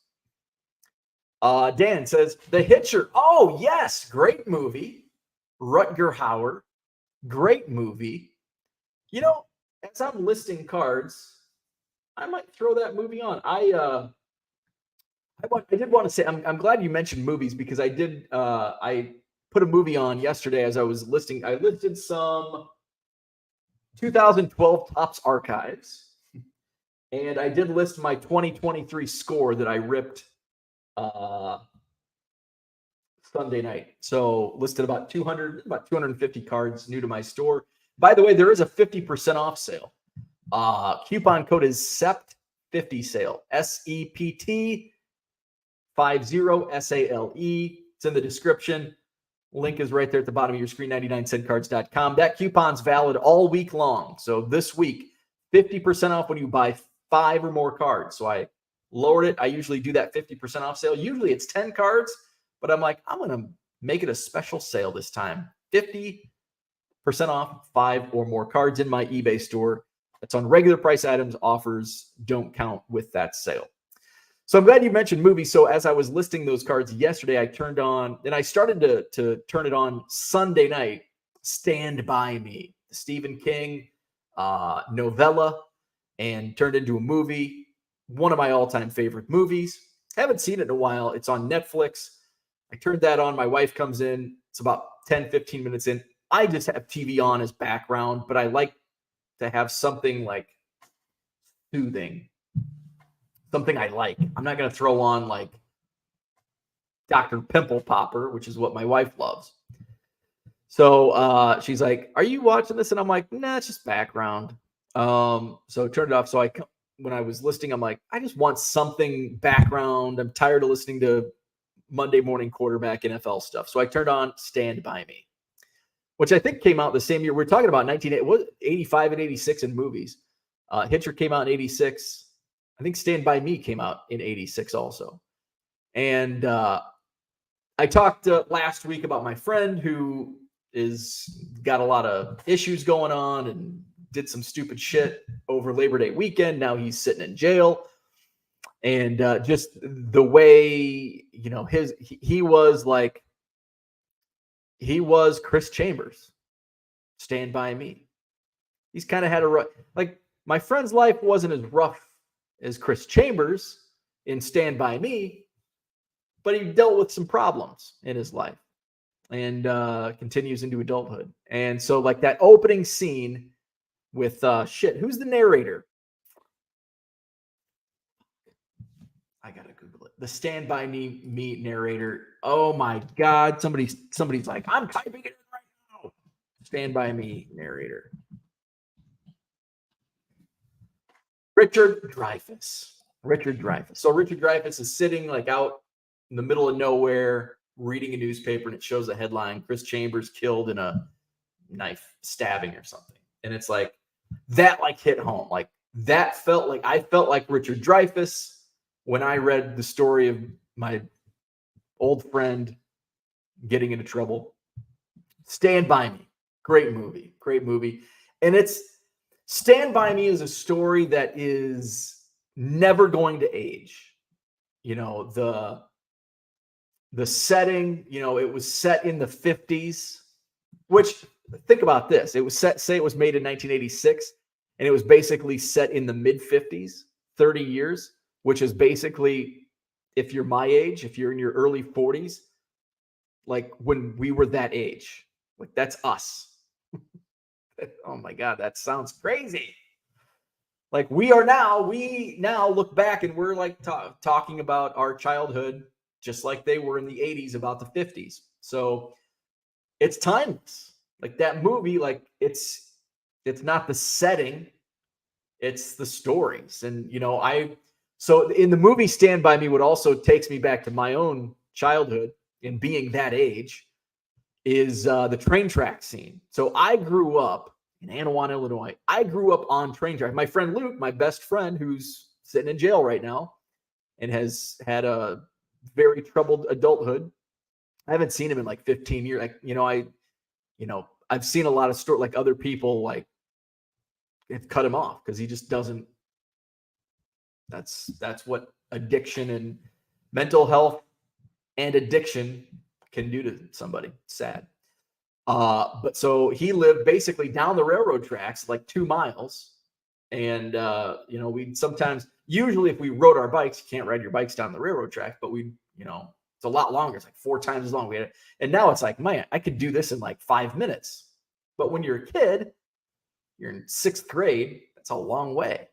Speaker 1: Dan says, The Hitcher. Oh, yes. Great movie. Rutger Hauer. Great movie. You know, as I'm listing cards, I might throw that movie on. I did want to say, I'm glad you mentioned movies because I put a movie on yesterday as I was listing. I listed some 2012 Topps Archives, and I did list my 2023 score that I ripped Sunday night. So listed about 250 cards new to my store. By the way, there is a 50% off sale. Coupon code is SEPT50 sale. SEPT 50 SALE. It's in the description. Link is right there at the bottom of your screen, 99centcards.com. That coupon's valid all week long. So this week, 50% off when you buy 5 or more cards. So I lowered it. I usually do that 50% off sale. Usually it's 10 cards, but I'm like, I'm going to make it a special sale this time. 50% off 5 or more cards in my eBay store. That's on regular price items. Offers don't count with that sale. So I'm glad you mentioned movies. So as I was listing those cards yesterday, I turned on, and I started to turn it on Sunday night, Stand By Me, the Stephen King novella, and turned into a movie. One of my all-time favorite movies. Haven't seen it in a while. It's on Netflix. I turned that on. My wife comes in. It's about 10, 15 minutes in. I just have TV on as background, but I like to have something like soothing. Something I like. I'm not going to throw on like Dr. Pimple Popper, which is what my wife loves. So she's like, are you watching this? And I'm like, nah, it's just background. So turn it off. So when I was listing, I'm like, I just want something background. I'm tired of listening to Monday morning quarterback NFL stuff. So I turned on Stand By Me, which I think came out the same year. We're talking about 1985 and 86 in movies. Hitcher came out in 86. I think Stand By Me came out in 86 also. And I talked last week about my friend who is got a lot of issues going on and did some stupid shit over Labor Day weekend. Now he's sitting in jail. And just the way, you know, he was Chris Chambers, Stand By Me. He's kind of had like my friend's life wasn't as rough as Chris Chambers in Stand By Me, but he dealt with some problems in his life and continues into adulthood. And so like that opening scene with who's the narrator? I gotta Google it. The Stand By Me narrator. Oh my God. Somebody's like, I'm typing it in right now. Stand By Me narrator. Richard Dreyfuss. So Richard Dreyfuss is sitting like out in the middle of nowhere reading a newspaper, and it shows a headline, Chris Chambers killed in a knife stabbing or something. And it's like, that like hit home. Like that felt like, I felt like Richard Dreyfuss when I read the story of my old friend getting into trouble. Stand By Me. Great movie. And Stand By Me is a story that is never going to age. You know, the setting, you know, it was set in the 50s, which think about this. It was say it was made in 1986, and it was basically set in the mid 50s, 30 years, which is basically, if you're my age, if you're in your early 40s, like when we were that age, like that's us. Oh my God, that sounds crazy. Like we now look back and we're like talking about our childhood, just like they were in the 80s about the 50s. So it's timeless. Like that movie, like it's not the setting, it's the stories. And, you know, so in the movie Stand By Me, what also takes me back to my own childhood and being that age is the train track scene. So I grew up in Anawan, Illinois. I grew up on train tracks. My friend Luke, my best friend, who's sitting in jail right now and has had a very troubled adulthood. I haven't seen him in like 15 years. I've seen a lot of stories like other people like have cut him off because he just doesn't. That's what addiction and mental health and addiction can do to somebody. Sad. But so he lived basically down the railroad tracks, like 2 miles. And, we'd sometimes, usually if we rode our bikes, you can't ride your bikes down the railroad track, but it's a lot longer. It's like 4 times as long. And now it's like, man, I could do this in like 5 minutes. But when you're a kid, you're in 6th grade, that's a long way.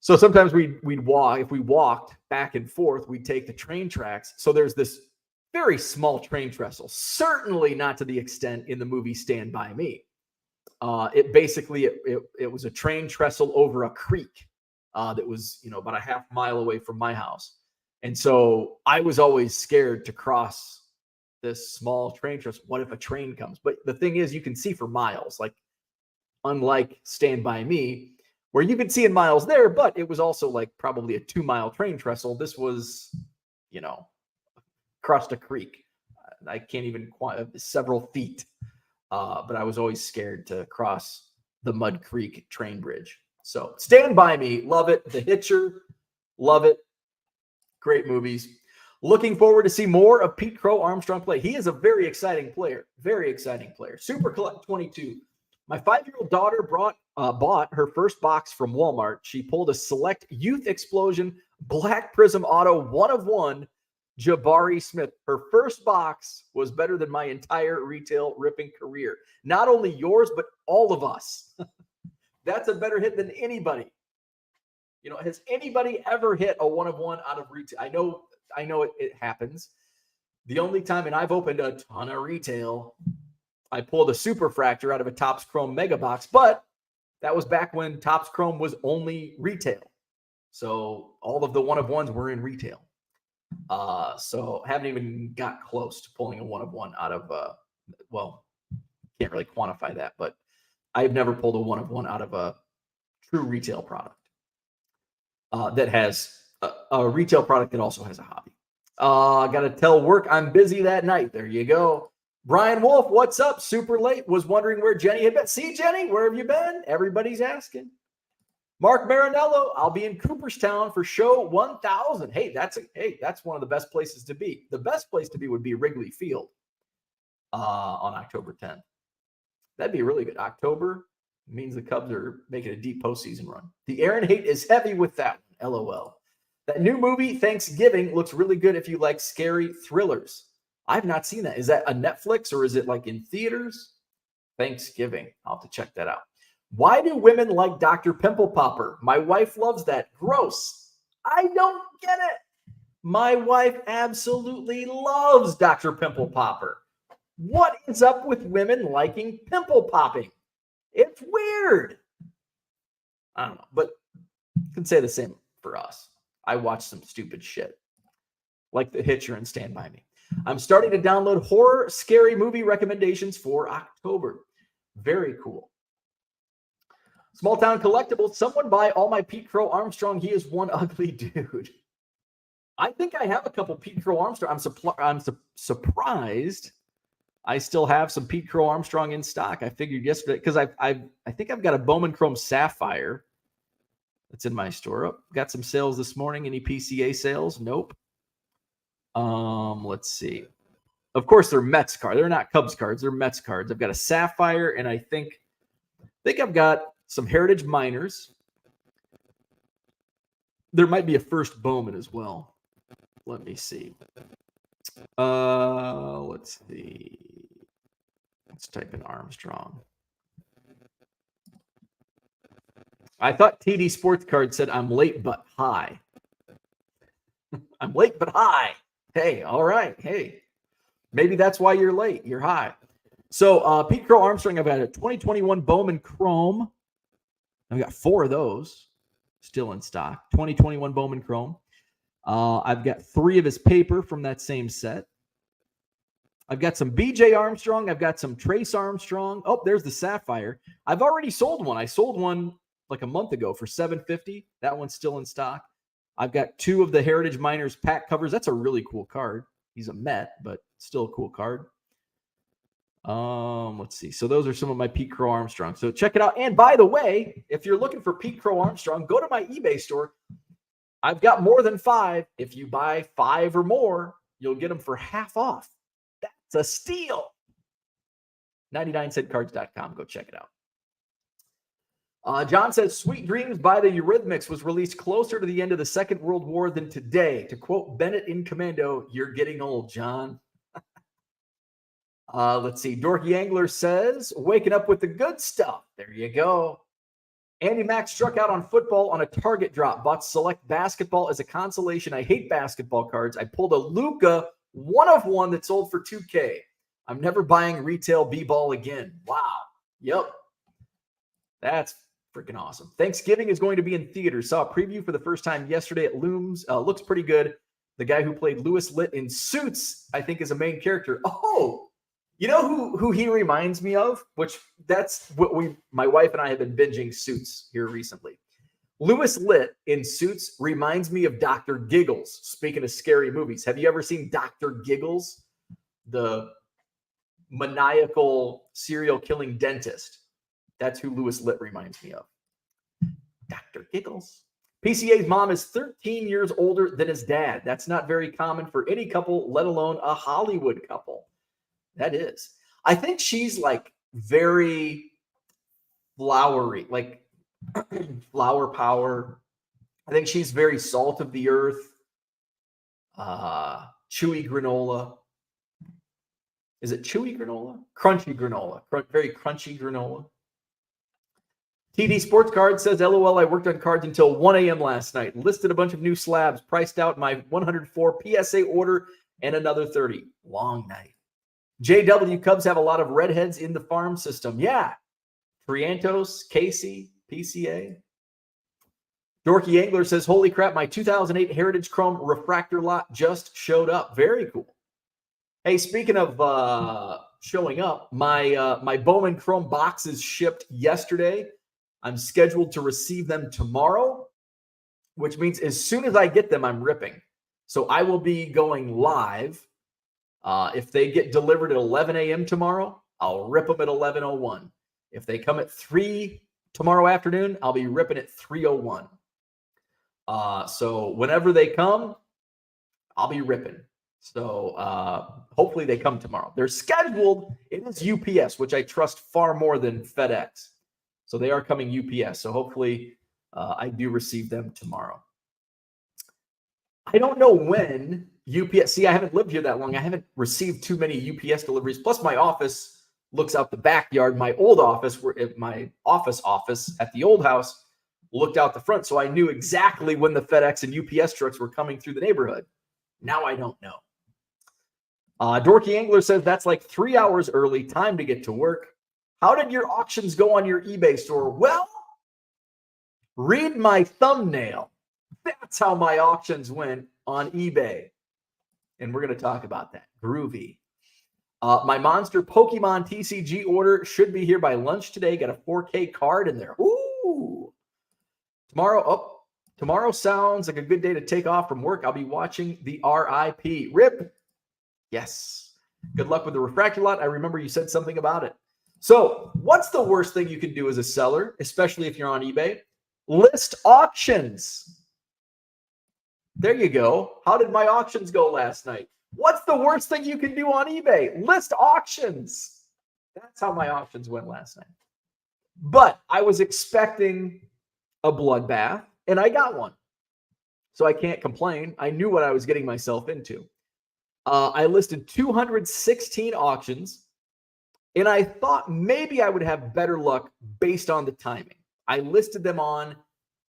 Speaker 1: So sometimes we'd walk. If we walked back and forth, we'd take the train tracks. So there's this very small train trestle, certainly not to the extent in the movie Stand By Me. It was a train trestle over a creek that was, about a half mile away from my house. And so I was always scared to cross this small train trestle. What if a train comes? But the thing is, you can see for miles, like unlike Stand By Me, where you could see in miles there, but it was also like probably a 2-mile train trestle. This was, across a creek. I can't even several feet. But I was always scared to cross the Mud Creek train bridge. So Stand By Me, love it. The Hitcher, love it. Great movies. Looking forward to see more of Pete Crow Armstrong play. He is a very exciting player. Very exciting player. Super Collect 22. My 5-year-old daughter bought her first box from Walmart. She pulled a Select Youth Explosion Black Prism Auto 1-of-1 Jabari Smith. Her first box was better than my entire retail ripping career. Not only yours, but all of us. That's a better hit than anybody. Has anybody ever hit a 1-of-1 out of retail? I know it happens. The only time, and I've opened a ton of retail, I pulled a Super Fractor out of a Topps Chrome Mega Box, but that was back when Topps Chrome was only retail. So all of the 1-of-1s were in retail. So haven't even got close to pulling a 1-of-1 out of, can't really quantify that, but I've never pulled a 1-of-1 out of a true retail product that has a retail product that also has a hobby. I got to tell work I'm busy that night. There you go. Brian Wolf, what's up? Super late. Was wondering where Jenny had been. See, Jenny, where have you been? Everybody's asking. Mark Marinello, I'll be in Cooperstown for show 1000. Hey, that's one of the best places to be. The best place to be would be Wrigley Field on October 10th. That'd be really good. October means the Cubs are making a deep postseason run. The Aaron hate is heavy with that one. LOL. That new movie, Thanksgiving, looks really good if you like scary thrillers. I've not seen that. Is that a Netflix or is it like in theaters? Thanksgiving. I'll have to check that out. Why do women like Dr. Pimple Popper? My wife loves that. Gross. I don't get it. My wife absolutely loves Dr. Pimple Popper. What is up with women liking pimple popping? It's weird. I don't know, but you can say the same for us. I watch some stupid shit like The Hitcher and Stand By Me. I'm starting to download horror scary movie recommendations for October. Very cool. Small Town Collectibles. Someone buy all my Pete Crow Armstrong. He is one ugly dude. I think I have a couple Pete Crow Armstrong. I'm surprised I still have some Pete Crow Armstrong in stock. I figured yesterday because I think I've got a Bowman Chrome Sapphire that's in my store. Oh, got some sales this morning. Any PCA sales? Nope. Let's see. Of course, they're Mets cards. They're not Cubs cards. They're Mets cards. I've got a Sapphire, and I think I've got some Heritage Minors. There might be a first Bowman as well. Let me see. Let's see. Let's type in Armstrong. I thought TD Sports Card said I'm late but high. I'm late but high. Hey, all right. Hey, maybe that's why you're late. You're high. So Pete Crow Armstrong, I've got a 2021 Bowman Chrome. I've got 4 of those still in stock. 2021 Bowman Chrome. I've got 3 of his paper from that same set. I've got some BJ Armstrong. I've got some Trace Armstrong. Oh, there's the Sapphire. I've already sold one. I sold one like a month ago for $750. That one's still in stock. I've got 2 of the Heritage Miners pack covers. That's a really cool card. He's a Met, but still a cool card. Let's see. So those are some of my Pete Crow Armstrong. So check it out. And by the way, if you're looking for Pete Crow Armstrong, go to my eBay store. I've got more than 5. If you buy 5 or more, you'll get them for half off. That's a steal. 99centcards.com. Go check it out. John says, Sweet Dreams by the Eurythmics was released closer to the end of the Second World War than today. To quote Bennett in Commando, you're getting old, John. Let's see. Dorky Angler says, waking up with the good stuff. There you go. Andy Mack struck out on football on a target drop. Bought select basketball as a consolation. I hate basketball cards. I pulled a Luka 1-of-1 that sold for $2K. I'm never buying retail B-ball again. Wow. Yep. That's freaking awesome. Thanksgiving is going to be in theaters. Saw a preview for the first time yesterday at Looms. Looks pretty good. The guy who played Louis Litt in Suits, I think, is a main character. Oh, you know who he reminds me of? Which that's what my wife and I have been binging Suits here recently. Louis Litt in Suits reminds me of Dr. Giggles. Speaking of scary movies, have you ever seen Dr. Giggles? The maniacal serial killing dentist. That's who Louis Litt reminds me of. Dr. Giggles. PCA's mom is 13 years older than his dad. That's not very common for any couple, let alone a Hollywood couple. That is. I think she's like very flowery, like flower power. I think she's very salt of the earth. Chewy granola. Is it chewy granola? Crunchy granola. Very crunchy granola. TD Sports Card says, LOL, I worked on cards until 1 a.m. last night. Listed a bunch of new slabs. Priced out my 104 PSA order and another 30. Long night. JW, Cubs have a lot of redheads in the farm system. Yeah. Triantos, Casey, PCA. Dorky Angler says, holy crap, my 2008 Heritage Chrome refractor lot just showed up. Very cool. Hey, speaking of showing up, my Bowman Chrome boxes shipped yesterday. I'm scheduled to receive them tomorrow, which means as soon as I get them, I'm ripping. So I will be going live. If they get delivered at 11 a.m. tomorrow, I'll rip them at 11:01. If they come at 3 tomorrow afternoon, I'll be ripping at 3:01. So whenever they come, I'll be ripping. So hopefully they come tomorrow. They're scheduled. It is UPS, which I trust far more than FedEx. So they are coming UPS. So hopefully I do receive them tomorrow. I don't know when UPS. See, I haven't lived here that long. I haven't received too many UPS deliveries. Plus, my office looks out the backyard. My old office, my office at the old house, looked out the front. So I knew exactly when the FedEx and UPS trucks were coming through the neighborhood. Now I don't know. Dorky Angler says that's like 3 hours early. Time to get to work. How did your auctions go on your eBay store? Well, read my thumbnail. That's how my auctions went on eBay. And we're going to talk about that. Groovy. My Monster Pokemon TCG order should be here by lunch today. Got a 4K card in there. Ooh. Tomorrow sounds like a good day to take off from work. I'll be watching the RIP. RIP. Yes. Good luck with the refractor lot. I remember you said something about it. So what's the worst thing you can do as a seller, especially if you're on eBay? List auctions. There you go. How did my auctions go last night? What's the worst thing you can do on eBay? List auctions. That's how my auctions went last night. But I was expecting a bloodbath, and I got one. So I can't complain. I knew what I was getting myself into. I listed 216 auctions, and I thought maybe I would have better luck based on the timing. I listed them on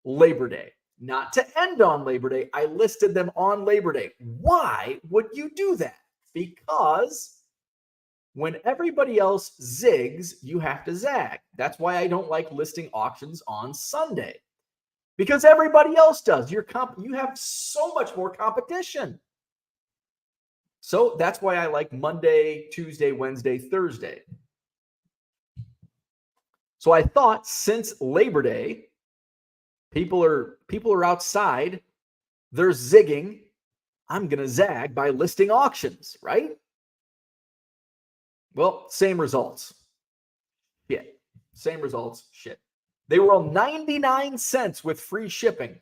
Speaker 1: Labor Day. Not to end on Labor Day. I listed them on Labor Day. Why would you do that? Because when everybody else zigs, you have to zag. That's why I don't like listing auctions on Sunday. Because everybody else does. You have so much more competition. So that's why I like Monday, Tuesday, Wednesday, Thursday. So I thought since Labor Day, people are outside, they're zigging. I'm going to zag by listing auctions, right? Well, same results. Shit. Same results. Shit. They were all 99 cents with free shipping.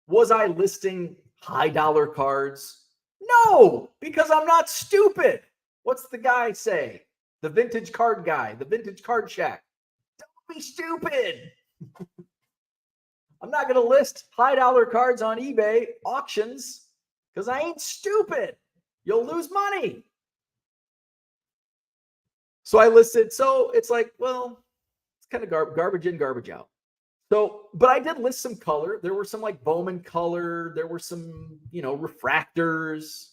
Speaker 1: Was I listing high dollar cards? No, because I'm not stupid. What's the guy say? The vintage card guy, the vintage card shack. Don't be stupid. I'm not going to list high dollar cards on eBay auctions because I ain't stupid. You'll lose money. So I listed. So it's like, well, it's kind of garbage in, garbage out. So, but I did list some color. There were some like Bowman color. There were some, refractors.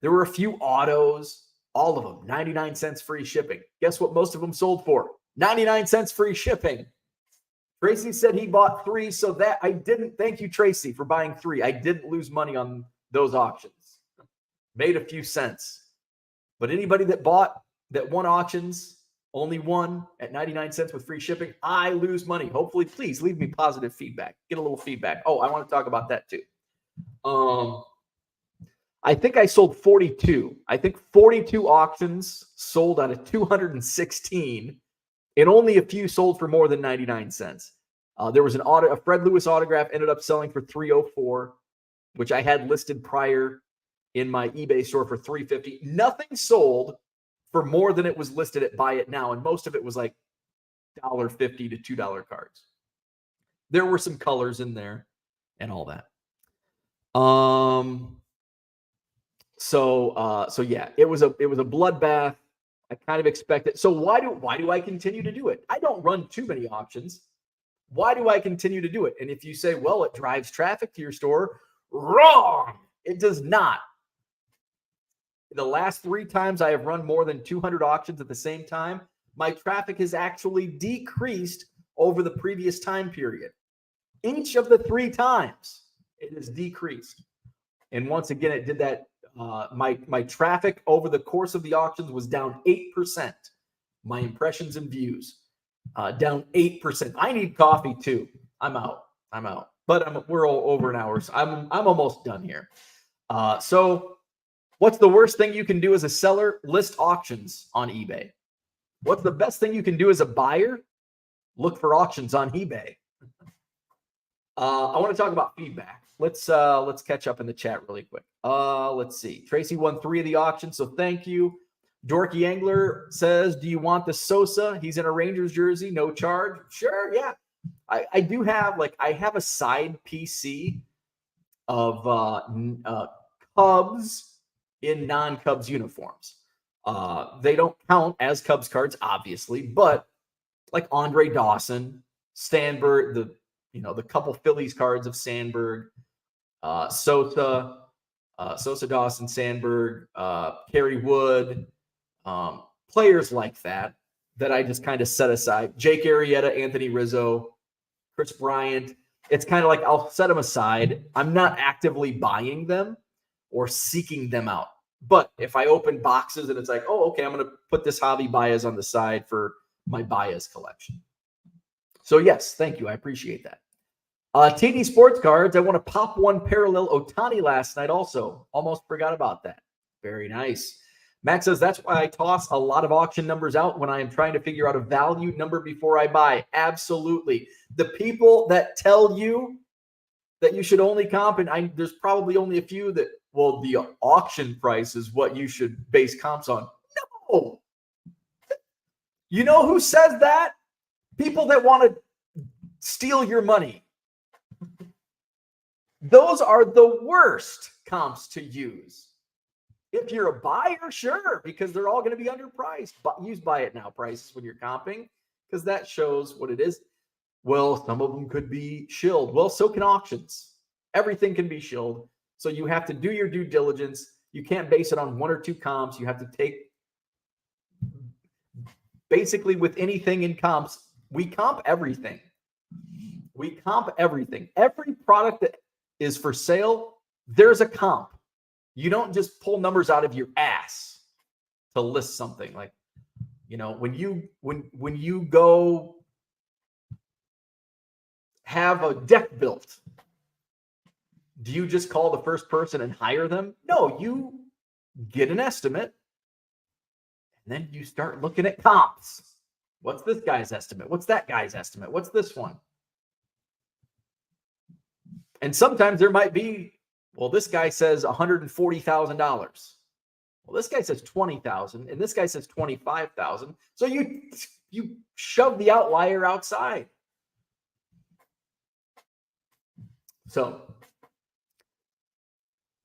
Speaker 1: There were a few autos. All of them, 99 cents free shipping. Guess what most of them sold for? 99 cents free shipping. Tracy said he bought 3, so that I didn't. Thank you, Tracy, for buying 3. I didn't lose money on those auctions. Made a few cents. But anybody that won auctions, only one at 99 cents with free shipping, I lose money. Hopefully, please leave me positive feedback. Get a little feedback. Oh, I want to talk about that too. I think I sold 42. I think 42 auctions sold out of 216, and only a few sold for more than 99 cents. There was a Fred Lewis autograph ended up selling for $304, which I had listed prior in my eBay store for $350. Nothing sold for more than it was listed at Buy It Now, and most of it was like $1.50 to $2 cards. There were some colors in there and all that. So yeah, it was a bloodbath. I kind of expect it. So why do I continue to do it? I don't run too many auctions. Why do I continue to do it? And if you say, well, it drives traffic to your store, wrong. It does not. The last 3 times I have run more than 200 auctions at the same time, my traffic has actually decreased over the previous time period. Each of the 3 times it has decreased. And once again, it did that. My traffic over the course of the auctions was down 8%. My impressions and views down 8%. I need coffee too. I'm out. But we're all over an hour. So I'm almost done here. So what's the worst thing you can do as a seller? List auctions on eBay. What's the best thing you can do as a buyer? Look for auctions on eBay. I want to talk about feedback. Let's catch up in the chat really quick. Let's see. Tracy won 3 of the auctions, so thank you. Dorky Angler says, do you want the Sosa? He's in a Rangers jersey, no charge. Sure, yeah. I do have, I have a side PC of Cubs in non-Cubs uniforms. They don't count as Cubs cards, obviously, but like Andre Dawson, Stanberg, the couple Phillies cards of Sandberg, Sosa, Dawson, Sandberg, Kerry Wood, players like that I just kind of set aside. Jake Arrieta, Anthony Rizzo, Chris Bryant. It's kind of like I'll set them aside. I'm not actively buying them or seeking them out. But if I open boxes and it's like, oh, okay, I'm going to put this Javi Baez on the side for my Baez collection. So yes, thank you. I appreciate that. TD Sports Cards. I want to pop one parallel Ohtani last night also. Almost forgot about that. Very nice. Max says, that's why I toss a lot of auction numbers out when I am trying to figure out a value number before I buy. Absolutely. The people that tell you that you should only comp, and there's probably only a few that, well, the auction price is what you should base comps on. No. You know who says that? People that want to steal your money. Those are the worst comps to use. If you're a buyer, sure, because they're all going to be underpriced. But use Buy It Now prices when you're comping, because that shows what it is. Well, some of them could be shilled. Well, so can auctions. Everything can be shilled. So you have to do your due diligence. You can't base it on 1 or 2 comps. You have to take, basically with anything in comps, we comp everything. Every product that is for sale, there's a comp. You don't just pull numbers out of your ass to list something. Like, when you go have a deck built, do you just call the first person and hire them? No, you get an estimate, and then you start looking at comps. What's this guy's estimate? What's that guy's estimate? What's this one? And sometimes there might be, well, this guy says $140,000. Well, this guy says 20,000, and this guy says 25,000. So you shove the outlier outside. So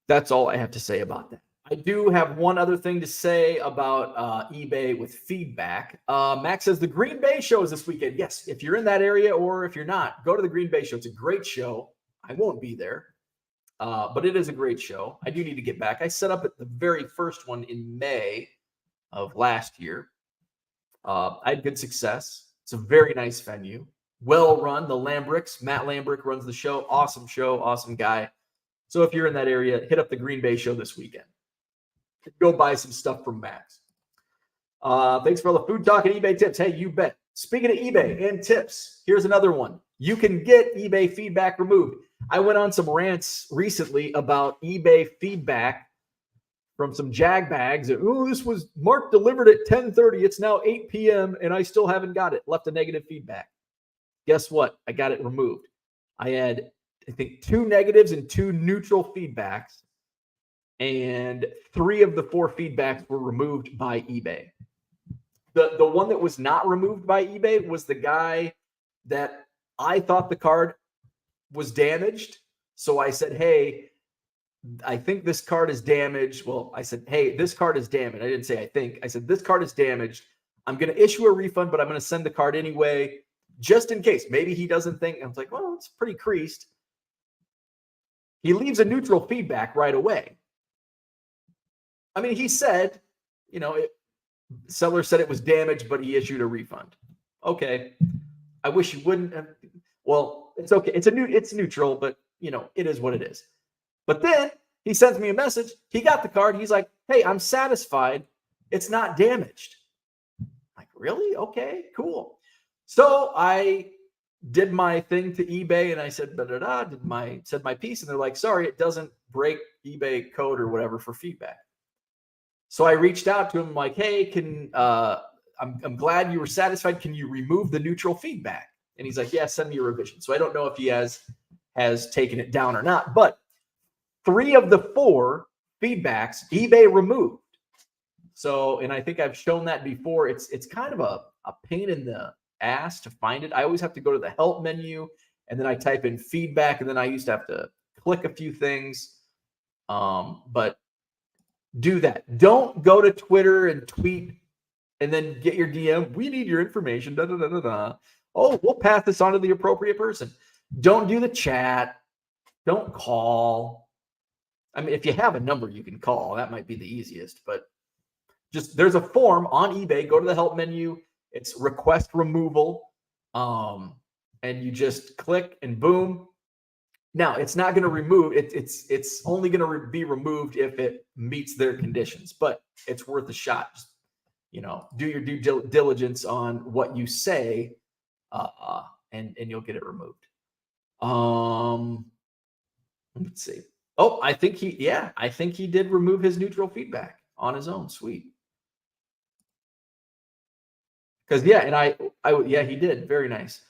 Speaker 1: that's all I have to say about that. I do have one other thing to say about eBay with feedback. Max says the Green Bay show is this weekend. Yes, if you're in that area or if you're not, go to the Green Bay show. It's a great show. I won't be there, but it is a great show. I do need to get back. I set up at the very first one in May of last year. I had good success. It's a very nice venue. Well run. The Lambricks, Matt Lambrick runs the show. Awesome guy. So if you're in that area, hit up the Green Bay show this weekend. Go buy some stuff from Max. Thanks for all the food talk and eBay tips. Hey, you bet. Speaking of eBay and tips, here's another one. You can get eBay feedback removed. I went on some rants recently about eBay feedback from some jag bags. Oh, this was Mark delivered at 10:30. It's now 8 p.m. and I still haven't got it. Left a negative feedback. Guess what? I got it removed. I had, I think, 2 negatives and 2 neutral feedbacks. And 3 of the 4 feedbacks were removed by eBay. The one that was not removed by eBay was the guy that I thought the card was damaged. So I said, hey, I think this card is damaged. Well, I said, hey, this card is damaged. I didn't say I think. I said, this card is damaged. I'm going to issue a refund, but I'm going to send the card anyway, just in case. Maybe he doesn't think. I was like, well, it's pretty creased. He leaves a neutral feedback right away. I mean, he said, seller said it was damaged, but he issued a refund. Okay. I wish you wouldn't have. Well, it's okay. It's neutral, but it is what it is. But then he sends me a message. He got the card. He's like, hey, I'm satisfied. It's not damaged. I'm like, really? Okay, cool. So I did my thing to eBay and I said, said my piece. And they're like, sorry, it doesn't break eBay code or whatever for feedback. So I reached out to him like, hey, I'm glad you were satisfied. Can you remove the neutral feedback? And he's like, yeah, send me a revision. So I don't know if he has taken it down or not, but 3 of the 4 feedbacks eBay removed. So, and I think I've shown that before. It's kind of a pain in the ass to find it. I always have to go to the help menu and then I type in feedback and then I used to have to click a few things. But do that. Don't go to Twitter and tweet and then get your DM. We need your information. Da, da, da, da, da. Oh, we'll pass this on to the appropriate person. Don't do the chat. Don't call. I mean, if you have a number you can call, that might be the easiest. But just there's a form on eBay. Go to the help menu. It's request removal. And you just click and boom. Now, it's not going to remove it. It's only going to be removed if it meets their conditions, but it's worth a shot. Just, do your due diligence on what you say, and you'll get it removed. Let's see. Oh, I think he did remove his neutral feedback on his own. Sweet. Because he did. Very nice.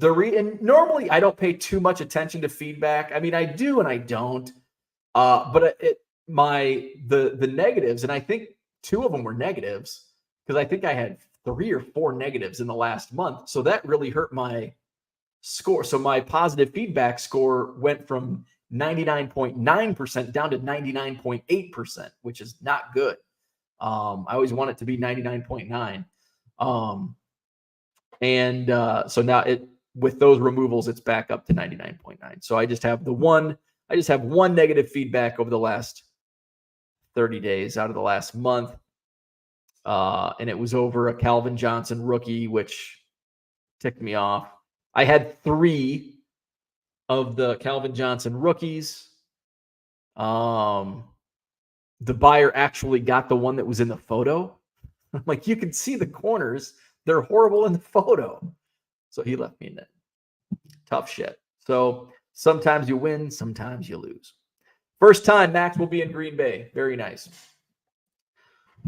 Speaker 1: And normally I don't pay too much attention to feedback. I mean, I do and I don't. But the negatives, and I think 2 of them were negatives because I think I had 3 or 4 negatives in the last month. So that really hurt my score. So my positive feedback score went from 99.9% down to 99.8%, which is not good. I always want it to be 99.9. So now with those removals, it's back up to 99.9. So I just have one negative feedback over the last 30 days out of the last month. And it was over a Calvin Johnson rookie, which ticked me off. I had 3 of the Calvin Johnson rookies. The buyer actually got the one that was in the photo. I'm like, you can see the corners. They're horrible in the photo. So he left me in it. Tough shit. So sometimes you win, sometimes you lose. First time Max will be in Green Bay. Very nice.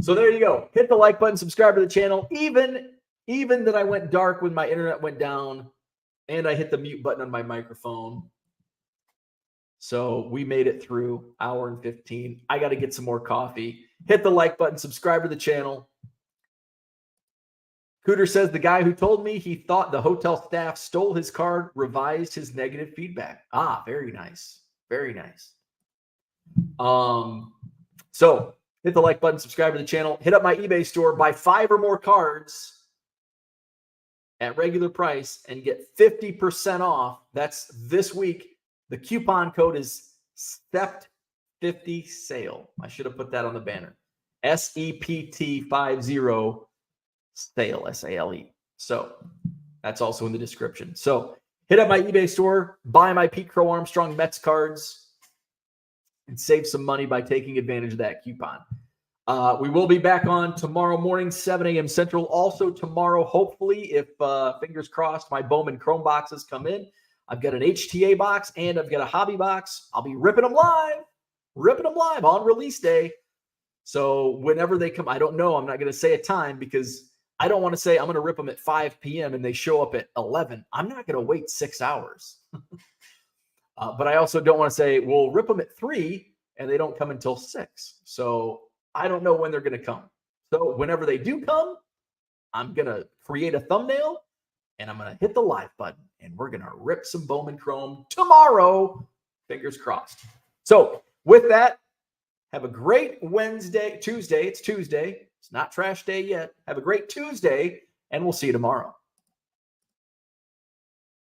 Speaker 1: So there you go. Hit the like button, subscribe to the channel. Even that I went dark when my internet went down and I hit the mute button on my microphone. So we made it through hour and 15. I got to get some more coffee. Hit the like button, subscribe to the channel. Cooter says the guy who told me he thought the hotel staff stole his card revised his negative feedback. Ah, very nice. Very nice. So hit the like button, subscribe to the channel, hit up my eBay store, buy 5 or more cards at regular price and get 50% off. That's this week. The coupon code is SEPT50 sale. I should have put that on the banner. SEPT50 sale, SALE. So that's also in the description. So hit up my eBay store, buy my Pete Crow Armstrong Mets cards, and save some money by taking advantage of that coupon. We will be back on tomorrow morning, 7 a.m. Central. Also tomorrow, hopefully, if fingers crossed, my Bowman Chrome boxes come in. I've got an HTA box and I've got a hobby box. I'll be ripping them live on release day. So whenever they come, I don't know. I'm not going to say a time because I don't want to say I'm going to rip them at 5 p.m. and they show up at 11. I'm not going to wait 6 hours. But I also don't want to say, we'll rip them at 3 and they don't come until 6. So I don't know when they're going to come. So whenever they do come, I'm going to create a thumbnail and I'm going to hit the live button and we're going to rip some Bowman Chrome tomorrow. Fingers crossed. So with that, have a great Tuesday. It's Tuesday. It's not trash day yet. Have a great Tuesday and we'll see you tomorrow.